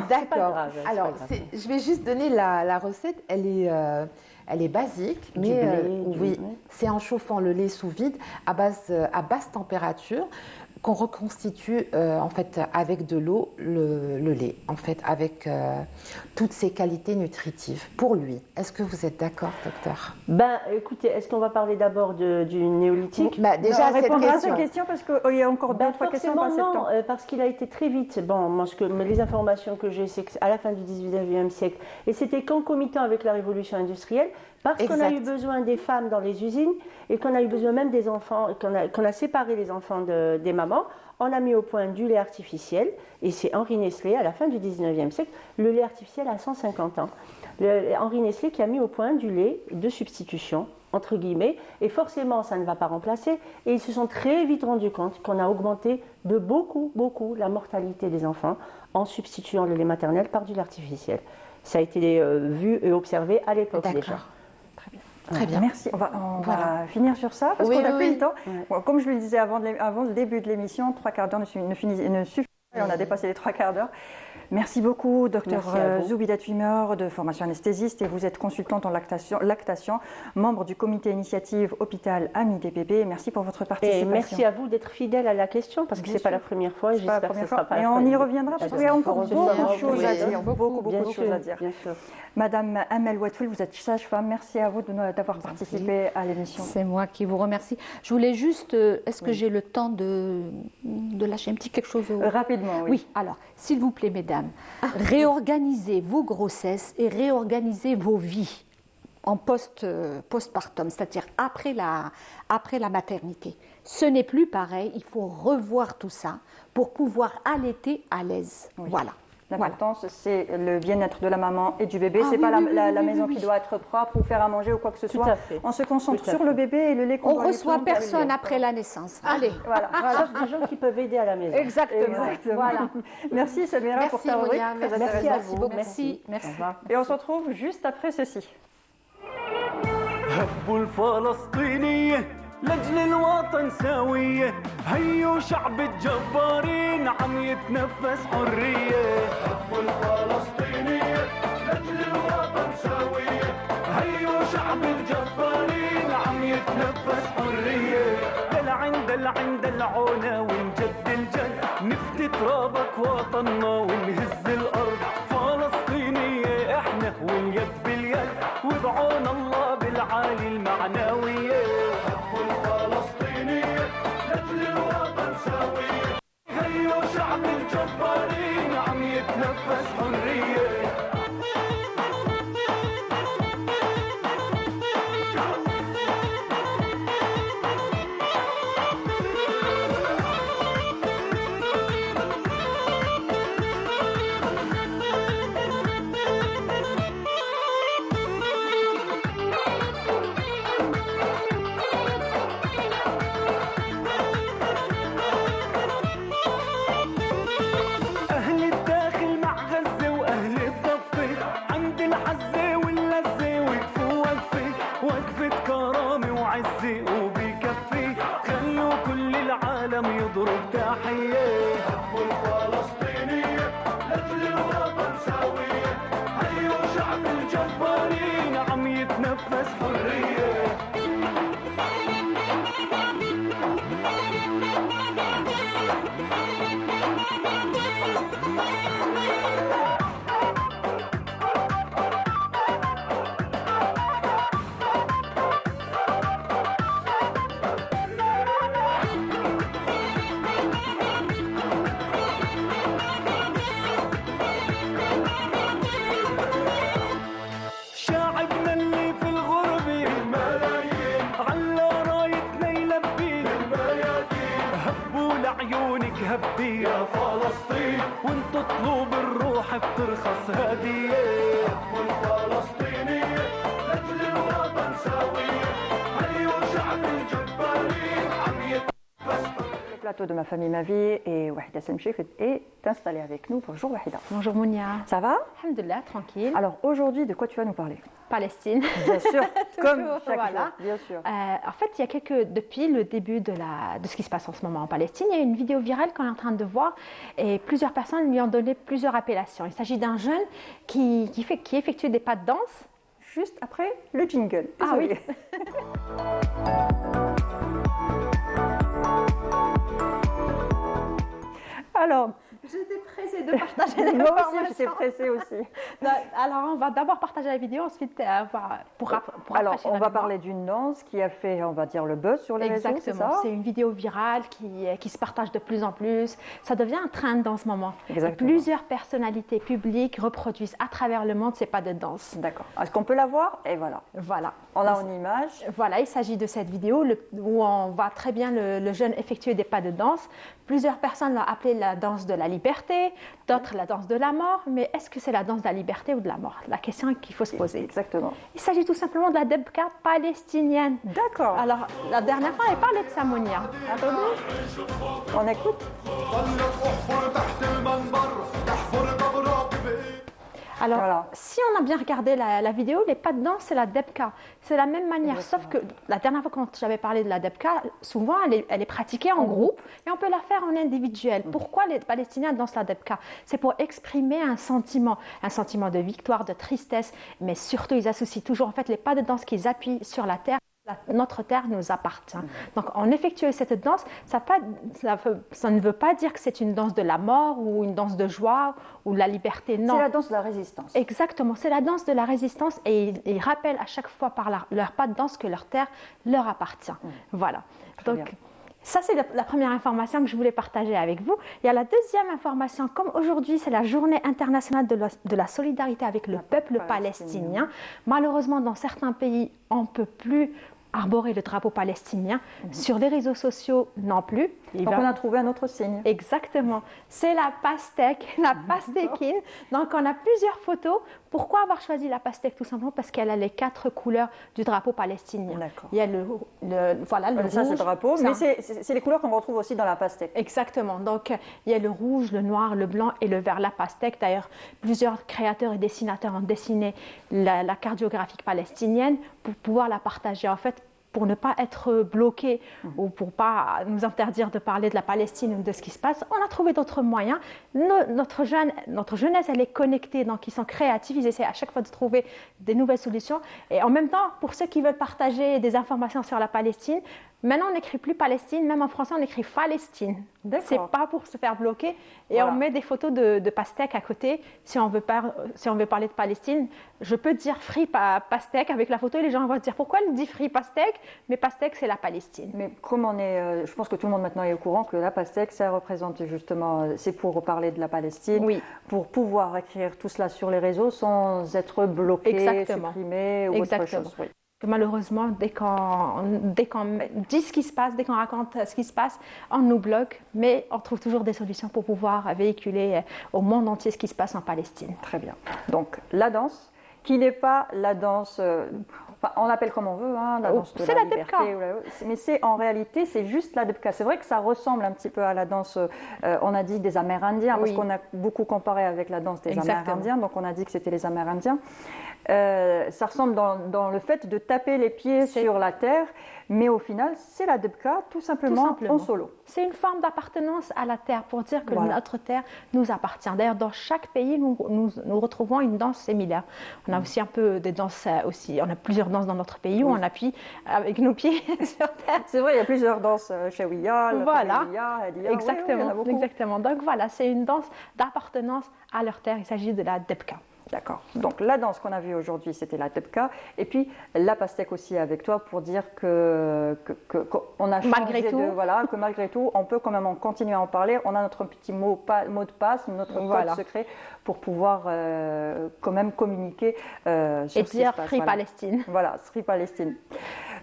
D'accord. Alors, je vais juste donner la recette. Elle est basique, mais oui, c'est en chauffant le lait sous vide à basse température qu'on reconstitue en fait avec de l'eau le lait, en fait avec toutes ses qualités nutritives pour lui. Est-ce que vous êtes d'accord, docteur? Écoutez, est-ce qu'on va parler d'abord du néolithique? Déjà, répondre à cette question parce qu'il y a encore d'autres questions. Non, parce qu'il a été très vite. Bon, moi, les informations que j'ai, c'est qu'à la fin du 19e siècle, et c'était concomitant avec la révolution industrielle, parce qu'on a eu besoin des femmes dans les usines et qu'on a eu besoin même des enfants, qu'on a séparé les enfants des mamans, on a mis au point du lait artificiel. Et c'est Henri Nestlé, à la fin du 19e siècle, le lait artificiel a 150 ans. Henri Nestlé qui a mis au point du lait de substitution, entre guillemets, et forcément ça ne va pas remplacer. Et ils se sont très vite rendus compte qu'on a augmenté de beaucoup la mortalité des enfants en substituant le lait maternel par du lait artificiel. Ça a été vu et observé à l'époque déjà. Très bien. Merci. On va finir sur ça parce qu'on n'a plus le temps. Bon, comme je le disais avant le début de l'émission, 3 quarts d'heure ne suffit pas. On a dépassé les 3 quarts d'heure. Merci beaucoup, docteur Zoubidat Wimmer, de formation anesthésiste, et vous êtes consultante en lactation, membre du comité initiative Hôpital Ami DPP. Merci pour votre participation. Et merci à vous d'être fidèle à la question, parce que ce n'est pas la première fois, et j'espère que ce ne sera pas la première. Et on y reviendra, parce qu'il y a encore beaucoup de choses à dire. Beaucoup de choses à dire. Bien sûr. Madame Amel Ouatfoul, vous êtes sage-femme. Merci à vous d'avoir participé à l'émission. C'est moi qui vous remercie. Je voulais juste, est-ce que j'ai le temps de lâcher un petit quelque chose Rapidement, oui. Oui, alors, s'il vous plaît, mesdames, réorganisez vos grossesses et réorganisez vos vies en postpartum, c'est-à-dire après la maternité. Ce n'est plus pareil, il faut revoir tout ça pour pouvoir allaiter à l'aise. Oui. Voilà. L'importance, c'est le bien-être de la maman et du bébé. C'est pas la maison qui doit être propre ou faire à manger ou quoi que ce soit. On se concentre sur le bébé et le lait qu'on On reçoit personne après la naissance. Allez, voilà. Sauf des gens qui peuvent aider à la maison. Exactement. Voilà. Merci Samira pour ta rubrique. Merci à vous. Merci. Et on se retrouve juste après ceci. لأجل الوطن سوية هيو شعب الجبارين عم يتنفس حرية حب الفلسطينية لأجل الوطن سوية هيو شعب الجبارين عم يتنفس حرية دل عند العونة ونجد الجد نفدي ترابك وطننا ونهز الأرض فلسطينية احنا واليد باليد وبعون الله بالعالي المعنوية الفلسطينية لأجل الوطن سوية هيو شعب الجبارين عم يتنفس حرية ترخص هدية الفلسطينية لأجل الوطن سوية هيو شعب الجبارين عم يتنفس. Le plateau de Ma famille, ma vie et Wahida Semchif est installée avec nous. Bonjour Wahida. Bonjour Mounia. Ça va? Alhamdulillah, tranquille. Alors aujourd'hui, de quoi tu vas nous parler? Palestine. Bien sûr, comme chaque voilà. jour, bien sûr. En fait, depuis le début de ce qui se passe en ce moment en Palestine, il y a une vidéo virale qu'on est en train de voir et plusieurs personnes lui ont donné plusieurs appellations. Il s'agit d'un jeune qui effectue des pas de danse. Juste après le jingle. Ah oui. Alors, J'étais pressée de partager les moi aussi, informations. j'étais pressée aussi. Alors, on va d'abord partager la vidéo, ensuite pour Alors, on va rafraîchir parler d'une danse qui a fait, on va dire, le buzz sur les réseaux, c'est Exactement, ça? c'est une vidéo virale qui se partage de plus en plus. Ça devient un trend en ce moment. Exactement. Plusieurs personnalités publiques reproduisent à travers le monde ces pas de danse. D'accord. Est-ce qu'on peut la voir? Et voilà. Voilà. On a une image. Voilà, il s'agit de cette vidéo où on voit très bien le jeune effectuer des pas de danse. Plusieurs personnes l'ont appelé la danse de la liberté, d'autres la danse de la mort. Mais est-ce que c'est la danse de la liberté ou de la mort? La question qu'il faut se poser. Exactement. Il s'agit tout simplement de la debka palestinienne. D'accord. Alors, la dernière fois, elle parlait de Samonia. Attendez. On écoute. Alors, Voilà. si on a bien regardé la vidéo, les pas de danse, c'est la debka. C'est la même manière, sauf que la dernière fois quand j'avais parlé de la debka, souvent elle est pratiquée en groupe et on peut la faire en individuel. Pourquoi les Palestiniens dansent la debka? C'est pour exprimer un sentiment de victoire, de tristesse, mais surtout ils associent toujours en fait les pas de danse qu'ils appuient sur la terre. Notre terre nous appartient. Donc, en effectuant cette danse, ça ne veut pas dire que c'est une danse de la mort ou une danse de joie ou de la liberté. Non. C'est la danse de la résistance. Exactement, c'est la danse de la résistance et ils rappellent à chaque fois par leur pas de danse que leur terre leur appartient. Voilà. Très bien. Donc, ça, c'est la première information que je voulais partager avec vous. Il y a la deuxième information. Comme aujourd'hui, c'est la journée internationale de la solidarité avec le peuple palestinien. Malheureusement, dans certains pays, on ne peut plus arborer le drapeau palestinien. Sur les réseaux sociaux, non plus. Donc, on a trouvé un autre signe. Exactement. C'est la pastèque, la pastéquine. Donc, on a plusieurs photos. Pourquoi avoir choisi la pastèque? Tout simplement parce qu'elle a les 4 couleurs du drapeau palestinien. D'accord. Il y a le rouge. Ça, c'est le drapeau, mais c'est les couleurs qu'on retrouve aussi dans la pastèque. Exactement. Donc, il y a le rouge, le noir, le blanc et le vert. La pastèque, d'ailleurs, plusieurs créateurs et dessinateurs ont dessiné la carte géographique palestinienne pour pouvoir la partager. En fait, pour ne pas être bloqué ou pour pas nous interdire de parler de la Palestine ou de ce qui se passe, on a trouvé d'autres moyens. Notre jeunesse, elle est connectée, donc ils sont créatifs, ils essaient à chaque fois de trouver des nouvelles solutions. Et en même temps, pour ceux qui veulent partager des informations sur la Palestine, maintenant on n'écrit plus Palestine, même en français on écrit Palestine. C'est pas pour se faire bloquer. Et Voilà. on met des photos de pastèque à côté. Si on veut parler de Palestine, je peux dire free pastèque avec la photo et les gens vont se dire pourquoi elle dit free pastèque? Mais pastèque, c'est la Palestine. Mais comme on est, je pense que tout le monde maintenant est au courant que la pastèque, ça représente justement, c'est pour parler de la Palestine, Oui. pour pouvoir écrire tout cela sur les réseaux sans être bloqué, Exactement. supprimé ou autre chose. Oui. Malheureusement, dès qu'on dit ce qui se passe, dès qu'on raconte ce qui se passe, on nous bloque, mais on trouve toujours des solutions pour pouvoir véhiculer au monde entier ce qui se passe en Palestine. Très bien. Donc la danse, qui n'est pas la danse, on l'appelle comme on veut, hein, la danse de c'est la la liberté. debka. Mais en réalité, c'est juste la debka. C'est vrai que ça ressemble un petit peu à la danse, on a dit des Amérindiens, parce Oui. qu'on a beaucoup comparé avec la danse des Exactement. Amérindiens, donc on a dit que c'était les Amérindiens. Ça ressemble dans le fait de taper les pieds sur la terre, mais au final, c'est la debka, tout simplement en solo. C'est une forme d'appartenance à la terre, pour dire que Voilà. notre terre nous appartient. D'ailleurs, dans chaque pays, nous retrouvons une danse similaire. On a aussi un peu des danses, on a plusieurs danses dans notre pays où on appuie avec nos pieds sur terre. C'est vrai, il y a plusieurs danses, Shawiya, Voilà. Hadia, Exactement, il y en a beaucoup. exactement. Donc voilà, c'est une danse d'appartenance à leur terre. Il s'agit de la debka. D'accord. Donc la danse qu'on a vue aujourd'hui, c'était la debka. Et puis la pastèque aussi avec toi pour dire qu'on a changé Malgré tout. que malgré tout, on peut quand même en continuer à en parler. On a notre petit mot de passe, notre code secret pour pouvoir quand même communiquer sur Et ce qui dire se passe. Free Palestine. Voilà, Free Palestine.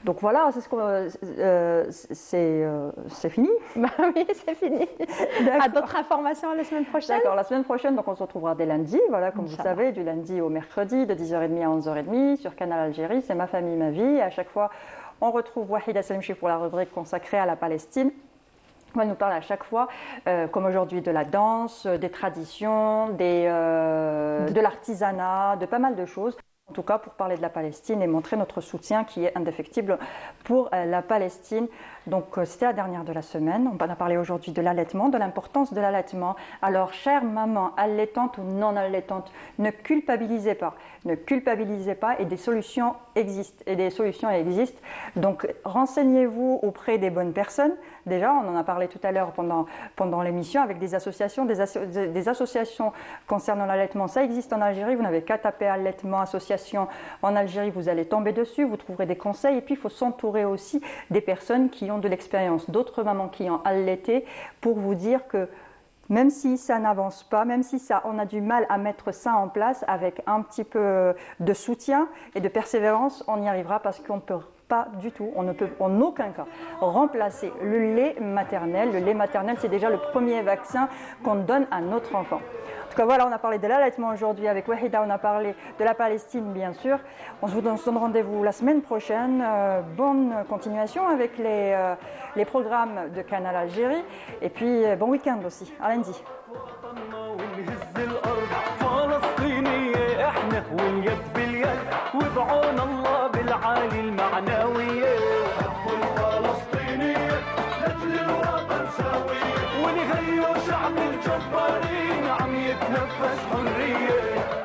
Donc voilà, c'est fini. Bah oui, c'est fini. À d'autres informations la semaine prochaine. D'accord, la semaine prochaine, donc on se retrouvera dès lundi, voilà, comme vous savez, du lundi au mercredi, de 10h30 à 11h30 sur Canal Algérie, c'est Ma famille, ma vie. À chaque fois, on retrouve Wahida Selmchi pour la rubrique consacrée à la Palestine. Elle nous parle à chaque fois, comme aujourd'hui, de la danse, des traditions, de l'artisanat, de pas mal de choses. En tout cas, pour parler de la Palestine et montrer notre soutien qui est indéfectible pour la Palestine. Donc, c'était la dernière de la semaine. On a parlé aujourd'hui de l'allaitement, de l'importance de l'allaitement. Alors, chère maman, allaitante ou non allaitante, ne culpabilisez pas. Ne culpabilisez pas et des solutions existent. Donc, renseignez-vous auprès des bonnes personnes. Déjà, on en a parlé tout à l'heure pendant l'émission avec des associations. Des associations concernant l'allaitement, ça existe en Algérie. Vous n'avez qu'à taper allaitement, association en Algérie, vous allez tomber dessus, vous trouverez des conseils. Et puis, il faut s'entourer aussi des personnes qui ont de l'expérience, d'autres mamans qui ont allaité, pour vous dire que même si ça n'avance pas, même si on a du mal à mettre ça en place, avec un petit peu de soutien et de persévérance, on y arrivera, parce qu'on peut pas du tout, on ne peut en aucun cas remplacer le lait maternel. Le lait maternel, c'est déjà le premier vaccin qu'on donne à notre enfant. En tout cas, voilà, on a parlé de l'allaitement aujourd'hui avec Wahida, on a parlé de la Palestine, bien sûr. On se donne rendez-vous la semaine prochaine. Bonne continuation avec les programmes de Canal Algérie. Et puis, bon week-end aussi. À lundi. بالعالي المعنوية حب الفلسطينية لأجل الوطن ساوية ونغير شعب الجبارين عم يتنفس حرية